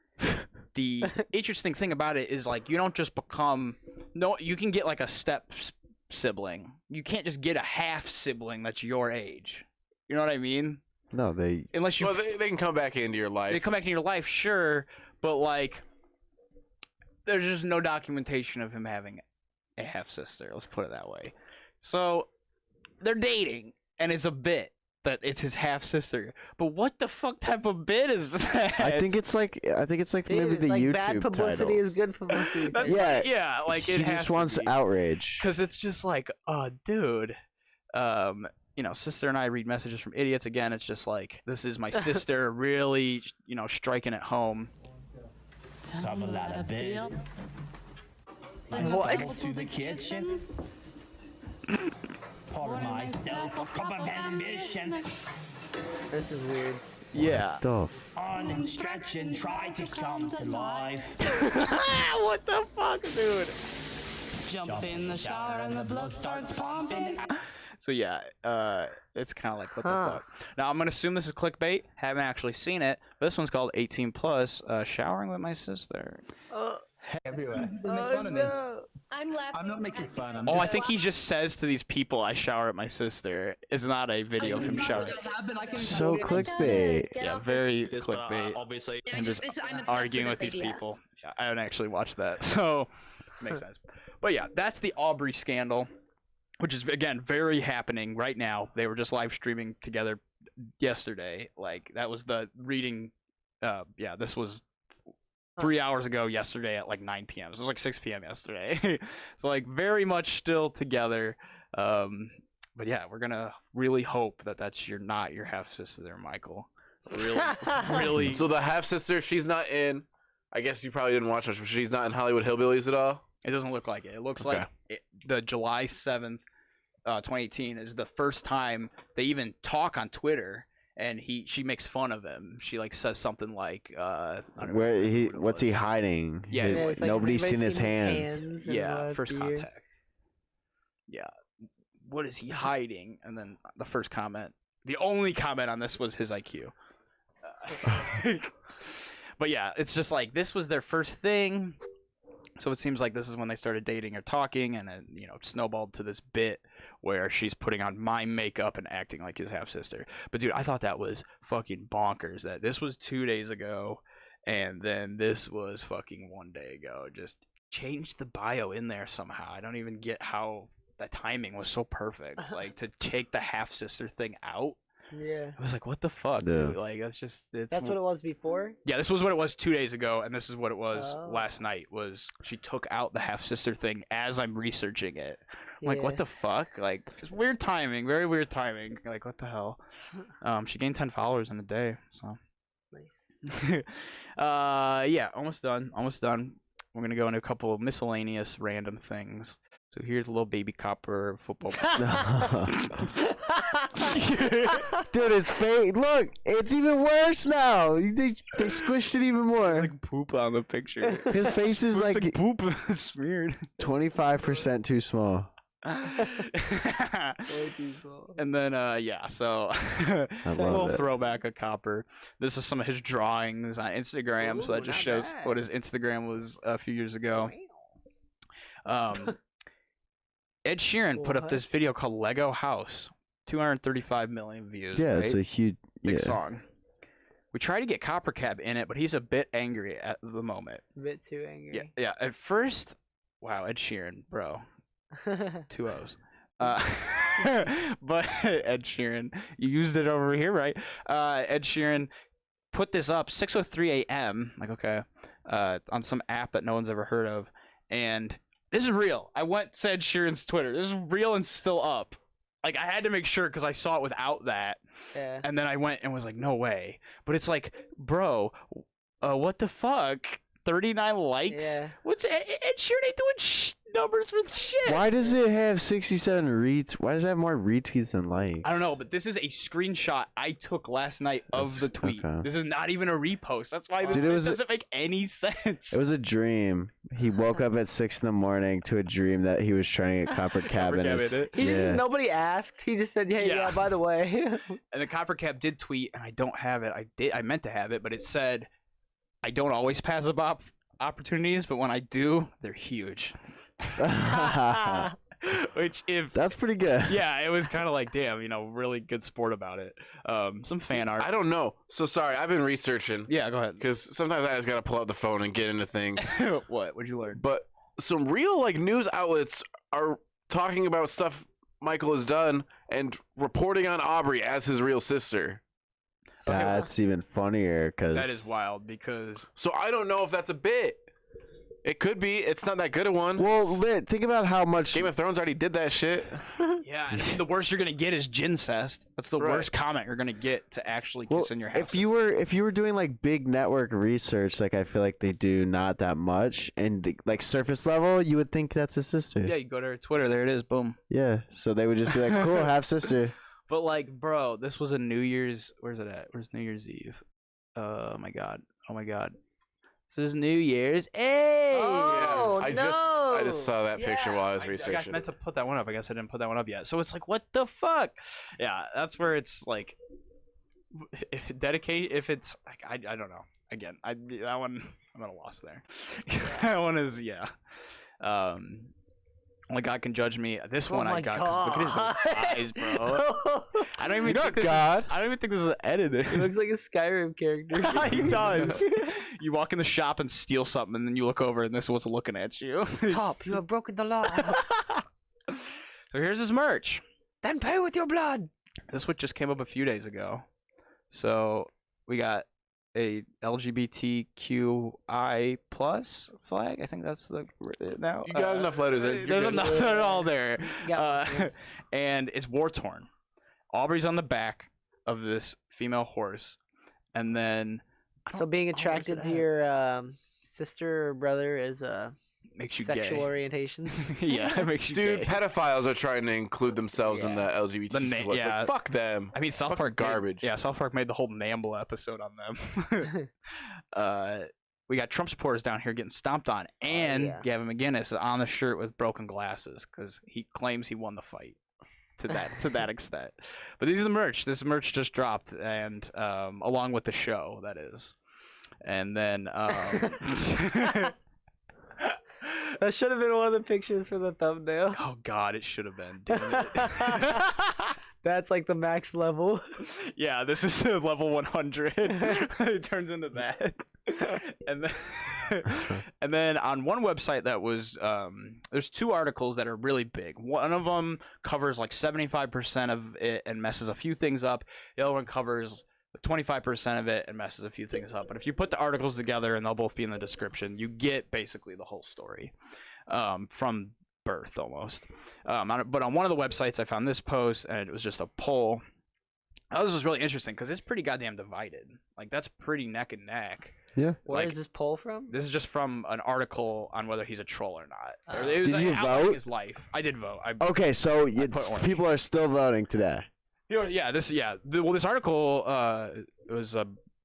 the interesting thing about it is, like, you don't just become... No, you can get, like, a step sibling. You can't just get a half sibling that's your age. You know what I mean? No, they... Unless you... Well, they can come back into your life. They come back into your life, sure, but, like, there's just no documentation of him having a half sister. Let's put it that way. So they're dating, and it's a bit that it's his half sister. But what the fuck type of bit is that? I think it's like maybe the like YouTube bad publicity titles. is good publicity. That's yeah, like he it has just to wants be. outrage. Because it's just like, dude, you know, sister and I read messages from idiots. Again, it's just like, this is my sister really, you know, striking at home. Talk a lot of bit. What? To the kitchen. Pour myself a cup of ambition. This is weird. Yeah. Stuff. On and stretch and try to come to life. What the fuck, dude? Jump in the shower and the blood starts pumping. So yeah, it's kind of like, what the fuck. Now I'm gonna assume this is clickbait. Haven't actually seen it. But this one's called 18 Plus. Showering with my sister. Everywhere. I'm laughing. I'm not making fun. I think he just says to these people, "I shower at my sister." It's not a video of him showering. So clickbait. Yeah, very clickbait. Obviously, And just I'm obsessed arguing with with this these idea. people. Yeah, I haven't actually watched that, so makes sense. But yeah, that's the Aubrey scandal, which is again very happening right now. They were just live streaming together yesterday. Like that was the reading. Yeah, this was 3 hours ago yesterday at like 9 p.m. So it was like 6 p.m. yesterday. So like very much still together. But yeah, we're gonna really hope that that's not your half sister there, Michael. Really. So the half sister, she's not in. I guess you probably didn't watch much, but she's not in Hollywood Hillbillies at all. It doesn't look like it. It looks Okay. like the July 7th, 2018 is the first time they even talk on Twitter. And she makes fun of him. She like says something like, I don't know What's he hiding? Yeah, His- like, nobody's seen his hands. Yeah, first contact. Yeah, what is he hiding? And then the first comment, the only comment on this was his IQ. But yeah, it's just like this was their first thing. So it seems like this is when they started dating or talking, and it, you know, snowballed to this bit where she's putting on mime makeup and acting like his half sister. But dude, I thought that was fucking bonkers. That this was 2 days ago, and then this was fucking 1 day ago. Just changed the bio in there somehow. I don't even get how that timing was so perfect. Like to take the half sister thing out. Yeah. I was like, what the fuck, dude? Like that's what it was before? Yeah, this was what it was 2 days ago, and this is what it was Oh. last night. Was she took out the half sister thing as I'm researching it? I'm like, Yeah. what the fuck? Like, just weird timing, very weird timing. Like, what the hell? She gained 10 followers in a day, so. Nice. Yeah, almost done. We're gonna go into a couple of miscellaneous random things. So here's a little baby copper football. Dude, his face. Look, it's even worse now. They squished it even more. Like poop on the picture. His face is like poop smeared. 25% too small. Way too small. And then yeah, so love we'll it. throw back a copper. This is some of his drawings on Instagram, so that just shows what his Instagram was a few years ago. Ed Sheeran put up this video called Lego House, 235 million views. Yeah, right? it's a huge big song. We tried to get CopperCab in it, but he's a bit angry at the moment. A bit too angry. Yeah. At first, wow, Ed Sheeran, bro, 2 O's. But Ed Sheeran, you used it over here, right? Ed Sheeran put this up 6:03 a.m. Like okay, on some app that no one's ever heard of, and this is real. I went to Ed Sheeran's Twitter. This is real and still up. Like I had to make sure because I saw it without that, and then I went and was like, no way. But it's like, bro, what the fuck? 39 likes. Yeah. What's Ed Sheeran ain't doing numbers with shit. Why does it have 67 retweets? Why does it have more retweets than likes? I don't know, but this is a screenshot I took last night of the tweet. okay. This is not even a repost. That's why this Dude, it was doesn't make any sense. It was a dream. He woke up at 6 in the morning to a dream that he was trying to get CopperCab in his. Nobody asked. He just said, "Hey, yeah, by the way." And the CopperCab did tweet, and I don't have it. I meant to have it, but it said, "I don't always pass up opportunities, but when I do, they're huge." Which that's pretty good. Yeah, it was kind of like, damn, really good sport about it. Some fan art. I don't know. So sorry, I've been researching. Yeah, go ahead. Because sometimes I just gotta pull out the phone and get into things. What'd you learn? But some real like news outlets are talking about stuff Michael has done and reporting on Aubrey as his real sister. That's even funnier because That is wild because. So I don't know if that's a bit. It could be. It's not that good a one. Well, think about how much Game of Thrones already did that shit. Yeah, I mean, the worst you're gonna get is gincest. That's the worst comment you're gonna get to actually kiss in your house. If you were doing like big network research, like I feel like they do not that much, and like surface level, you would think that's his sister. Yeah, you go to her Twitter, there it is, boom. Yeah, so they would just be like, cool, half sister. But like, bro, this was a New Year's. Where's it at? Where's New Year's Eve? Oh my god. This is New Year's. Hey! Oh, I just saw that picture while I was researching. I meant to put that one up. I guess I didn't put that one up yet. So it's like, what the fuck? Yeah, that's where it's like, if it's like, I don't know. Again, that one I'm at a loss there. That one is only God can judge me. This one I got because look at his eyes, bro. I don't even think God. I don't even think this is edited. He looks like a Skyrim character. He does. You walk in the shop and steal something, and then you look over, and this is what's looking at you. Stop! You have broken the law. So here's his merch. Then pay with your blood. This one just came up a few days ago. So we got a LGBTQI plus flag. I think that's the now. You got enough letters in. There's enough. They're all there. And it's war torn. Aubrey's on the back of this female horse, and then. So being attracted to your sister or brother is makes you sexual gay. orientation. Yeah, it makes you Dude, gay. pedophiles are trying to include themselves in the LGBT. Like, fuck them. I mean, South Park garbage. South Park made the whole NAMBLA episode on them. We got Trump supporters down here getting stomped on, and Gavin McInnes is on the shirt with broken glasses because he claims he won the fight. To that extent. But these are the merch. This merch just dropped, and along with the show, that is. And then that should have been one of the pictures for the thumbnail. Oh God, it should have been. Damn it. That's like the max level. Yeah, this is the level 100. It turns into that. And then on one website that was there's two articles that are really big. One of them covers like 75% of it and messes a few things up. The other one covers 25% of it and messes a few things up. But if you put the articles together, and they'll both be in the description, you get basically the whole story from birth almost. But on one of the websites I found this post, and it was just a poll. This was really interesting because it's pretty goddamn divided. Like, that's pretty neck and neck. Yeah. Where is this poll from? This is just from an article on whether he's a troll or not. It was Did like you outlining vote? His life. I did vote. Okay, so people are still voting today. Well, this article it was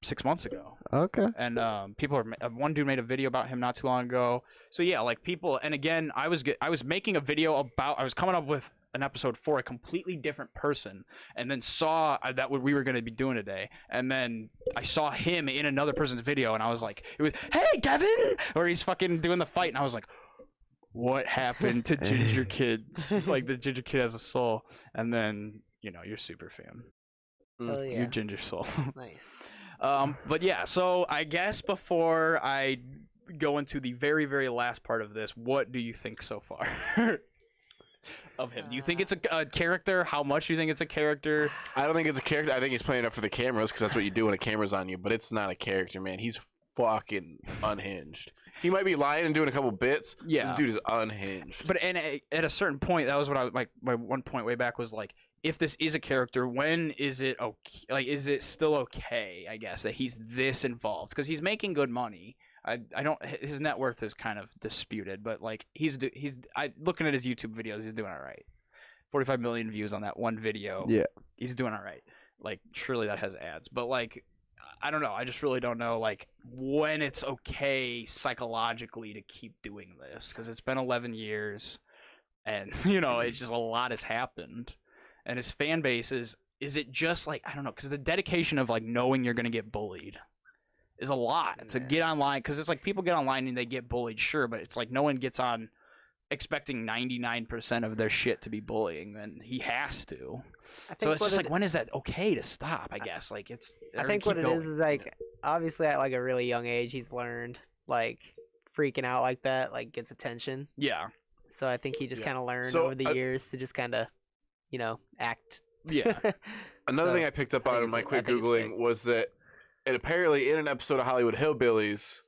6 months ago. Okay. And people are. One dude made a video about him not too long ago. So yeah, like people. And again, I was making a video about. I was coming up with an episode for a completely different person, and then saw that what we were going to be doing today, and then I saw him in another person's video, and I was like, it was, hey Kevin, where he's fucking doing the fight, and I was like, what happened to Ginger Kids? Like, the Ginger Kid has a soul. And then, you're super fan. Oh yeah. You're Ginger Soul. Nice. But yeah, so I guess before I go into the very, very last part of this, what do you think so far of him? Do you think it's a character? How much do you think it's a character? I don't think it's a character. I think he's playing up for the cameras because that's what you do when a camera's on you. But it's not a character, man. He's fucking unhinged. He might be lying and doing a couple bits. Yeah. This dude is unhinged. But at a certain point, that was what my one point way back was like, if this is a character, when is it okay? Like, is it still okay, I guess, that he's this involved? Because he's making good money. I don't. His net worth is kind of disputed, but like he's looking at his YouTube videos, he's doing all right. 45 million views on that one video. Yeah, he's doing all right. Like, surely that has ads, but like, I don't know. I just really don't know like when it's okay psychologically to keep doing this, because it's been 11 years, and it's just a lot has happened, and his fan base is it just like, I don't know, because the dedication of like knowing you're gonna get bullied is a lot to get online, because it's like people get online and they get bullied, sure, but it's like no one gets on expecting 99% of their shit to be bullying, and he has to. So it's just like, when is that okay to stop, I guess? Like, it's, I think what it is like, obviously at like a really young age he's learned like freaking out like that like gets attention. Yeah. So I think he just kind of learned So, over the years to just kind of, you know, act. Yeah. Another thing I picked up on in my quick Googling was that, and apparently in an episode of Hollywood Hillbillies,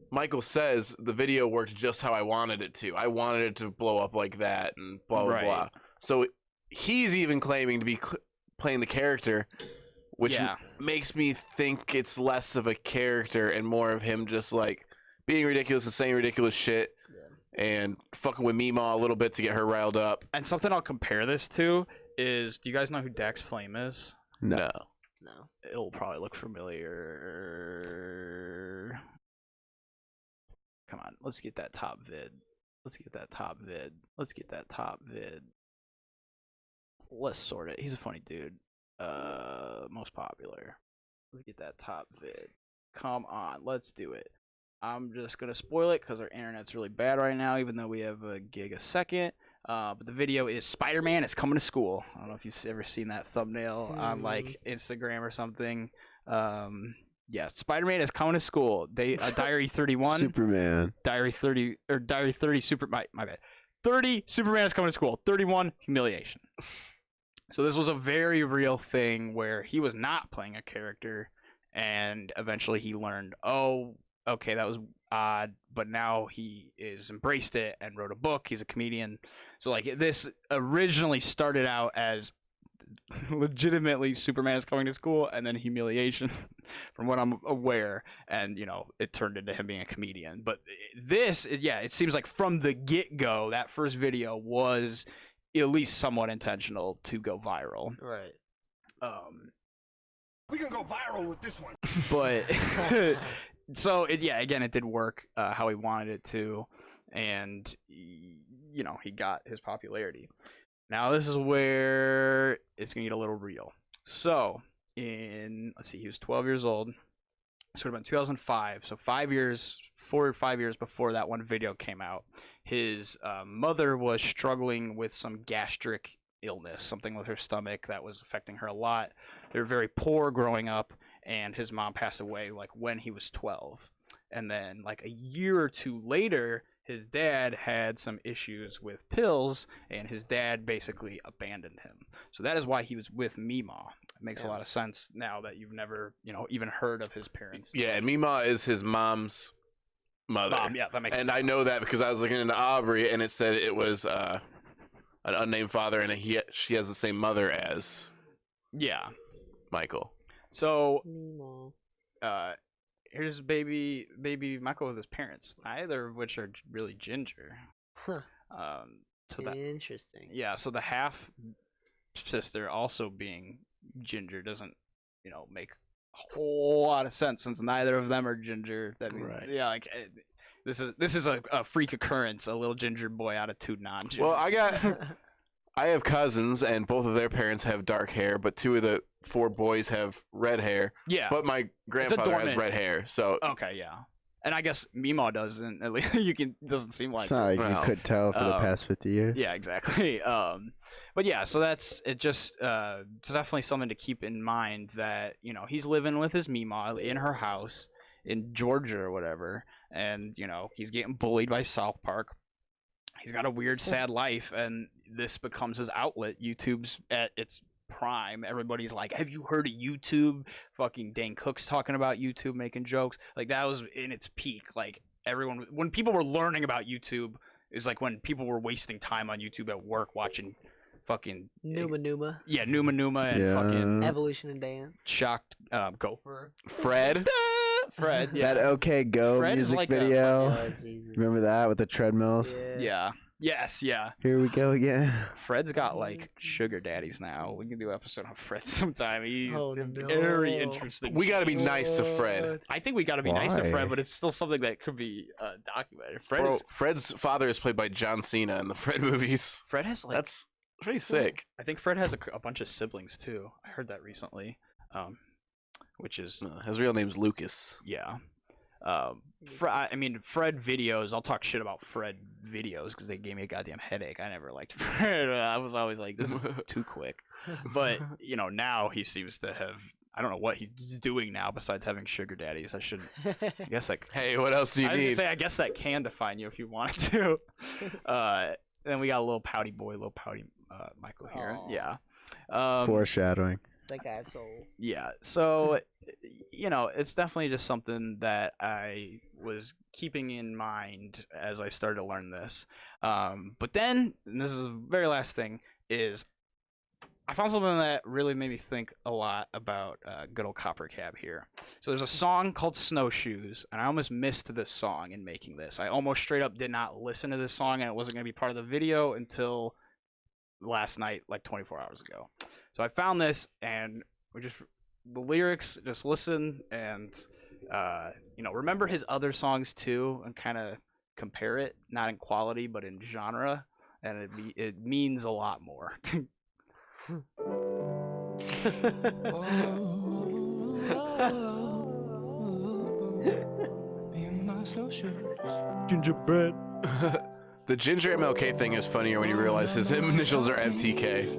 Michael says the video worked just how I wanted it to. I wanted it to blow up like that and blah, blah, blah. So he's even claiming to be playing the character, which makes me think it's less of a character and more of him just like being ridiculous and saying ridiculous shit and fucking with Meemaw a little bit to get her riled up. And something I'll compare this to is, do you guys know who Dax Flame is? No. No. It'll probably look familiar. Come on, let's get that top vid. Let's get that top vid. Let's get that top vid. Let's sort it. He's a funny dude. Most popular. Let's get that top vid. Come on, let's do it. I'm just gonna spoil it because our internet's really bad right now, even though we have a gig a second. But the video is Spider-Man is coming to school. I don't know if you've ever seen that thumbnail on like Instagram or something. Yeah, Spider-Man is coming to school. Diary 31. Superman. Diary 30 or Diary 30 my bad. 30 Superman is coming to school. 31 humiliation. So this was a very real thing where he was not playing a character, and eventually he learned, oh, okay, that was odd, but now he is embraced it and wrote a book. He's a comedian. So like this originally started out as legitimately Superman is coming to school and then humiliation from what I'm aware, and you know it turned into him being a comedian. But it seems like from the get-go that first video was at least somewhat intentional to go viral. Right. We can go viral with this one. But so again it did work how he wanted it to, and you know he got his popularity. Now this is where it's gonna get a little real. So let's see, he was 12 years old. This would have been 2005. So 4 or 5 years before that one video came out, his mother was struggling with some gastric illness, something with her stomach that was affecting her a lot. They were very poor growing up, and his mom passed away like when he was 12. And then like a year or two later, his dad had some issues with pills, and his dad basically abandoned him. So that is why he was with Meemaw. It makes a lot of sense now that you've never, even heard of his parents. Yeah, and Meemaw is his mom's mother. Yeah, that makes sense. And I know that because I was looking into Aubrey, and it said it was an unnamed father, and she has the same mother as Michael. So here's baby Michael with his parents, neither of which are really ginger. Huh. Interesting. Yeah, so the half sister also being ginger doesn't, make a whole lot of sense since neither of them are ginger. Right. Yeah, like this is a freak occurrence, a little ginger boy out of two non-ginger. Well, I have cousins, and both of their parents have dark hair, but 2 of the 4 boys have red hair. Yeah. But my grandfather has red hair, so. Okay, yeah. And I guess Meemaw doesn't. At least doesn't seem like. It's not like you could tell for the past 50 years. Yeah, exactly. But yeah, so that's it. Just it's definitely something to keep in mind that he's living with his Meemaw in her house in Georgia or whatever, and he's getting bullied by South Park. He's got a weird, sad life, and this becomes his outlet. YouTube's at its prime. Everybody's like, have you heard of YouTube? Fucking Dane Cook's talking about YouTube, making jokes. Like, that was in its peak. Like, when people were learning about YouTube, it was like when people were wasting time on YouTube at work watching fucking Numa. Yeah, Numa and fucking Evolution and Dance. Shocked Gopher. Fred, yeah. That OK Go Fred is music like video. Remember that with the treadmills? Yeah. Yes, yeah. Here we go again. Fred's got like sugar daddies now. We can do an episode on Fred sometime. He's no. very interesting. We got to be nice to Fred. I think we got to be nice to Fred, but it's still something that could be documented. Fred's father is played by John Cena in the Fred movies. Fred has like that's pretty sick. I think Fred has a bunch of siblings too. I heard that recently. Which is his real name's Lucas. Yeah. Fred videos. I'll talk shit about Fred videos because they gave me a goddamn headache. I never liked Fred. I was always like, this is too quick. But now he seems to have. I don't know what he's doing now besides having sugar daddies. I guess that. Hey, what else do you I was need? gonna say, I guess that can define you if you wanted to. Then we got a little pouty boy, little pouty Michael here. Aw. Yeah. Foreshadowing. It's like I have soul. Yeah. So, it's definitely just something that I was keeping in mind as I started to learn this. But then, and this is the very last thing, is I found something that really made me think a lot about good old CopperCab here. So there's a song called Snowshoes, and I almost missed this song in making this. I almost straight up did not listen to this song, and it wasn't going to be part of the video until last night, like 24 hours ago. So I found this, and the lyrics, just listen, and remember his other songs too, and kind of compare it, not in quality, but in genre, and it means a lot more. Gingerbread. The ginger MLK thing is funnier when you realize his initials are MTK.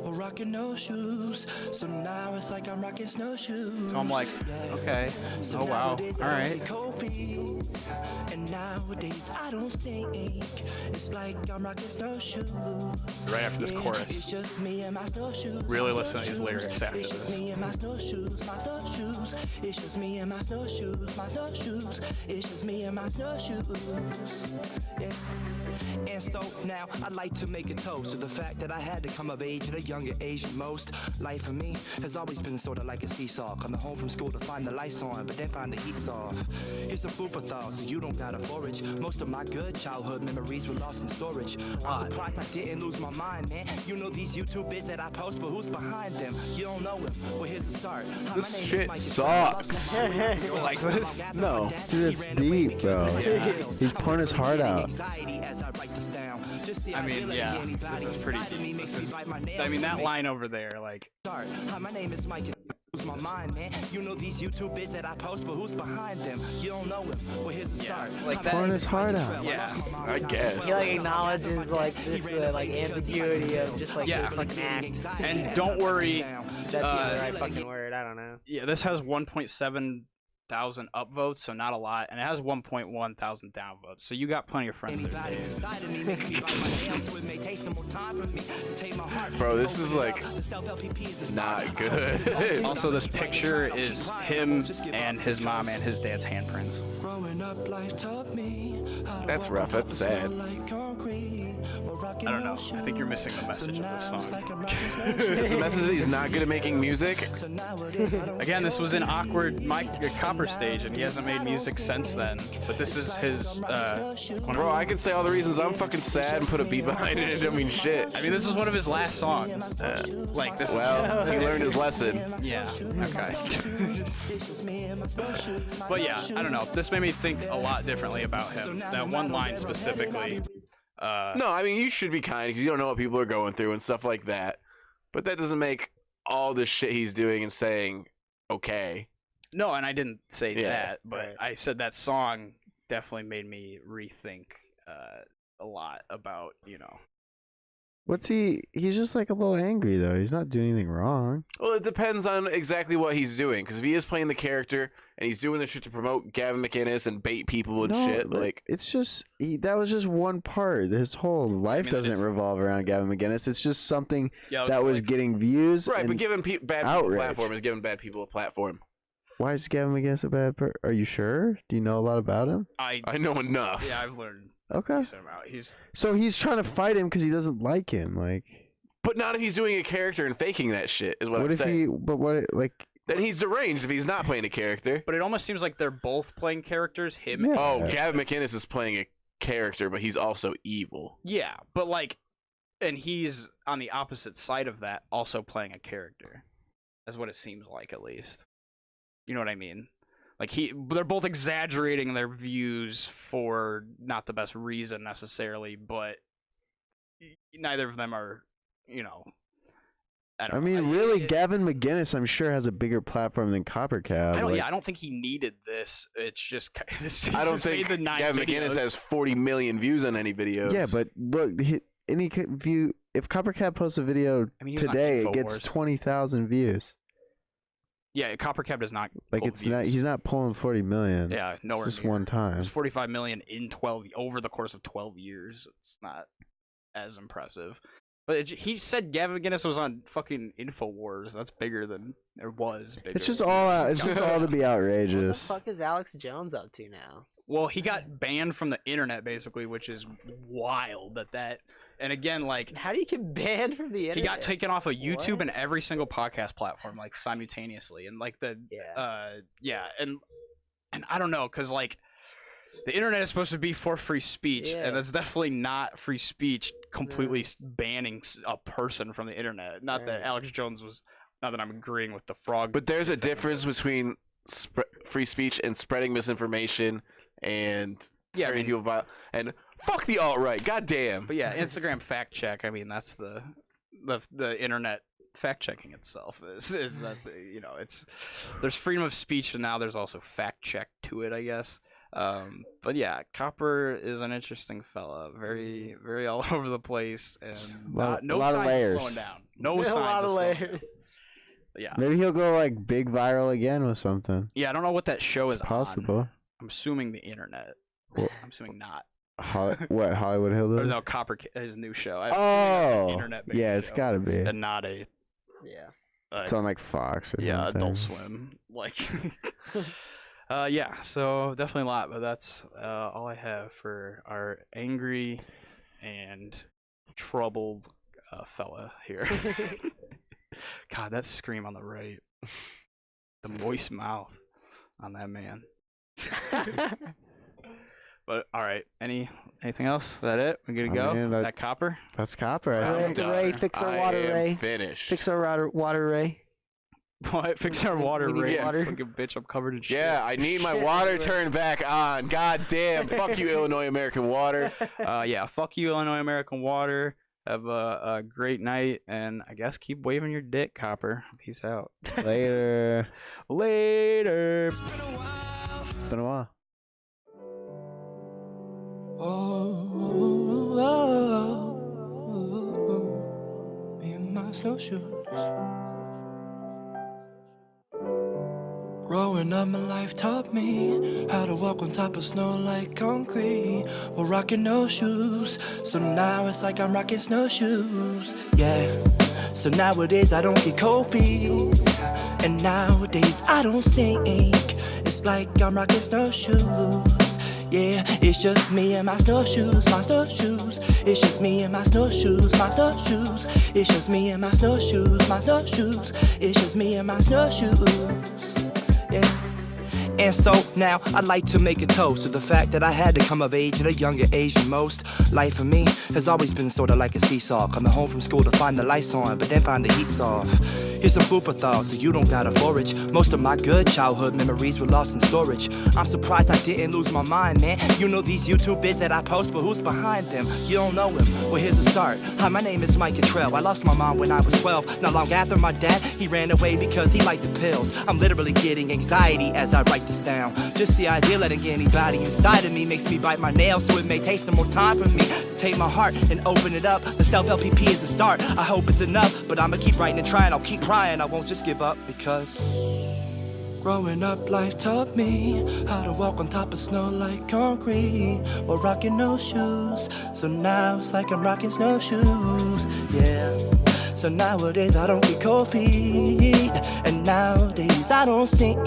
Rocking no shoes, so now it's like I'm rocking snowshoes. So I'm like, okay, oh wow, all right. And nowadays I don't think it's like I'm rocking snowshoes. Right after this chorus, It's just me and my snowshoes. really listen to his lyrics after It's just this. me and my snowshoes, my snowshoes. It's just me and my snowshoes, my snowshoes. It's just me and my snowshoes. Yeah. And so now I'd like to make a toast to the fact that I had to come of age at a younger age than most. Life for me has always been sort of like a seesaw. Coming home from school to find the lights on, but then find the heat's off. Here's some food for thought, so you don't gotta forage. Most of my good childhood memories were lost in storage. I'm surprised I didn't lose my mind, man. You know these YouTube bits that I post, but who's behind them? You don't know him. Well, here's the start. This shit sucks. You like this? No, dude, it's deep, bro. He's pouring his heart out. I mean, yeah, this is pretty deep. I mean, that line over there, like. My name is Mike. Lose my mind, man. You know these YouTube bits that I post, but who's behind them? You don't know him. Well, here's the start. Like Pouring his heart out. Yeah, I guess. He like acknowledges like this like ambiguity of just like Yeah. this fucking act. and don't worry. That's the right fucking word. I don't know. Yeah, this has 1.7 thousand upvotes, so not a lot, and it has 1.1 thousand downvotes. So you got plenty of friends there, Dave. Bro, this is like not good. Also, this picture is him and his mom and his dad's handprints. That's rough. That's sad. I don't know. I think you're missing the message of this song. Is the message that he's not good at making music? Again, this was an awkward Copper stage, and he hasn't made music since then. But this is his. Bro, I can say all the reasons I'm fucking sad and put a beat behind it. It don't mean shit. I mean, this is one of his last songs. Like this. Well, he learned his lesson. Yeah. Okay. But yeah, I don't know. This made me think a lot differently about him. That one line specifically. No, I mean, you should be kind because you don't know what people are going through and stuff like that. But that doesn't make all this shit he's doing and saying okay. No, and I didn't say Yeah, that, but I said that song definitely made me rethink a lot about, What's he's just like a little angry though. He's not doing anything wrong. Well, it depends on exactly what he's doing. Because if he is playing the character and he's doing the shit to promote Gavin McInnes and bait people and shit, like it's just that was just one part. His whole life doesn't revolve around Gavin McInnes. It's just something that was getting views. right. And But giving bad people a platform is giving bad people a platform. Why is Gavin McInnes a bad person? Are you sure? Do you know a lot about him? I know enough. Yeah, I've learned. Okay. A decent amount. So he's trying to fight him because he doesn't like him. Like, but not if he's doing a character and faking that shit. Is what I'm if saying. Then he's deranged if he's not playing a character. But it almost seems like they're both playing characters. Him. Yeah. Oh, Gavin McInnes is playing a character, but he's also evil. Yeah, but and he's on the opposite side of that, also playing a character. That's what it seems like, at least. You know what I mean? Like they're both exaggerating their views for not the best reason necessarily, but neither of them are, I mean, really, Gavin McInnes, I'm sure, has a bigger platform than CopperCab. I don't think he needed this. It's just I don't think Gavin McInnes has 40 million views on any videos. Yeah, but look, any view if CopperCab posts a video he was on today, it gets InfoWars. 20,000 views. Yeah, CopperCab does not Like pull it's views. not. He's not pulling 40 million. Yeah, nowhere Just near. one It time. was 45 million in 12 over the course of 12 years. It's not as impressive. But he said Gavin McInnes was on fucking InfoWars. That's bigger than it was. Bigger It's just all. It's just all to be What the outrageous. fuck is Alex Jones up to now? Well, he got banned from the internet basically, which is wild. That and again, like How do you get banned from the internet? he got taken off of YouTube What? and every single podcast platform like simultaneously, and like and I don't know, cause like the internet is supposed to be for free speech, Yeah. and that's definitely not free speech. Completely banning a person from the internet. Not that Alex Jones was. Not that I'm agreeing with the frog. But there's a difference between free speech and spreading misinformation and turning people about and fuck the alt-right. Goddamn. But yeah, Instagram fact check. I mean, that's the internet fact checking itself is that it's there's freedom of speech, and now there's also fact check to it, I guess. But yeah, Copper is an interesting fella. Very, very all over the place, and no a lot of signs layers. of slowing down. No A signs lot of slowing down. layers. Yeah. Maybe he'll go like big viral again with something. Yeah, I don't know what that show is Possible. on. I'm assuming the internet. Well, I'm assuming not. What Hollywood Or Hillbillies? no, his new show. I'm assuming that's an internet-based yeah, it's show, gotta be. and not a. Yeah. It's on like Fox or Yeah, something. Adult Swim. Like. Yeah, so definitely a lot, but that's all I have for our angry and troubled fella here. God, that scream on the right. The moist mouth on that man. But all right, anything else? Is that it? We good to go? mean, that Copper? That's Copper. I I'm think. done. Ray, fix our water, Ray. Finished. Fix our water, Ray. What? Fix our water, We need Ray. water. Fucking bitch, I'm covered in shit. Yeah, I need my water turned back on. God damn. Fuck you, Illinois American Water. Yeah, fuck you, Illinois American Water. Have a great night, and I guess keep waving your dick, Copper. Peace out. Later. Later. It's been a while. Me and my snowshoes. Growing up, my life taught me how to walk on top of snow like concrete while rocking no shoes. So now it's like I'm rocking snowshoes. Yeah. So nowadays I don't get cold feet, and nowadays I don't sink. It's like I'm rocking snowshoes. Yeah, it's just me and my snowshoes, my snowshoes. It's just me and my snowshoes, my snowshoes. It's just me and my snowshoes, my snowshoes. It's just me and my snowshoes. Yeah. And so now I'd like to make a toast to the fact that I had to come of age at a younger age than most. Life for me has always been sorta like a seesaw. Coming home from school to find the lights on, but then find the heat's off. Here's some food for thought so you don't gotta forage. Most of my good childhood memories were lost in storage. I'm surprised I didn't lose my mind, man. You know these YouTube vids that I post, but who's behind them? You don't know him. Well, here's a start. Hi, my name is Michael Kittrell. I lost my mom when I was 12. Not long after my dad, he ran away because he liked the pills. I'm literally getting anxiety as I write this down. Just the idea letting anybody inside of me makes me bite my nails, so it may take some more time for me to take my heart and open it up. The self-LPP is a start. I hope it's enough, but I'ma keep writing and trying. I'll keep crying. I won't just give up because growing up, life taught me how to walk on top of snow like concrete while rocking no shoes. So now it's like I'm rocking snowshoes. Yeah. So nowadays I don't get cold feet, and nowadays I don't sink.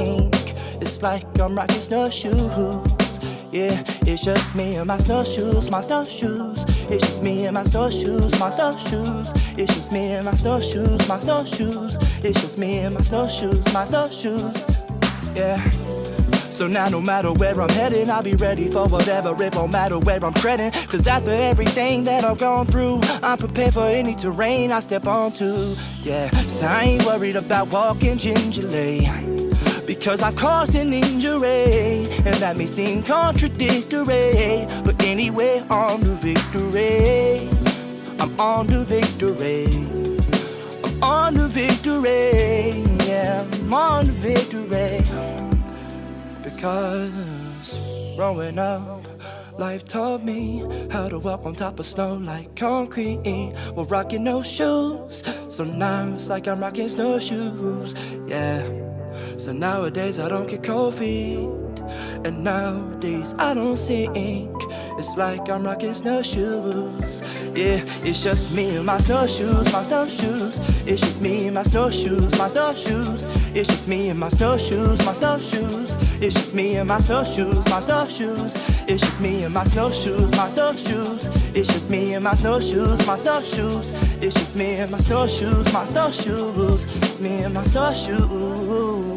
It's like I'm rocking snowshoes. Yeah, it's just me and my snowshoes, my snowshoes. It's just me and my snowshoes, my snowshoes. It's just me and my snowshoes, my snowshoes. It's just me and my snowshoes, my snowshoes. Yeah. So now no matter where I'm heading, I'll be ready for whatever, it won't matter where I'm treading. Cause after everything that I've gone through, I'm prepared for any terrain I step onto. Yeah, so I ain't worried about walking gingerly, because I've caused an injury, and that may seem contradictory, but anyway, on to victory. I'm on to victory. I'm on to victory. Yeah, I'm on to victory. Because growing up, Life taught me how to walk on top of snow like concrete. Well, rocking no shoes, so now it's like I'm rocking snowshoes. Yeah, so nowadays I don't get cold feet, and nowadays I don't sink. It's like I'm rocking snowshoes. Yeah, it's just me and my snowshoes, my snowshoes. It's just me and my snowshoes, my snowshoes. It's just me and my snowshoes, my snowshoes. It's just me and my snowshoes, my snowshoes. It's just me and my snowshoes, my snowshoes. It's just me and my snowshoes, my snowshoes. It's just me and my snowshoes, my snowshoes. Me and my snowshoes.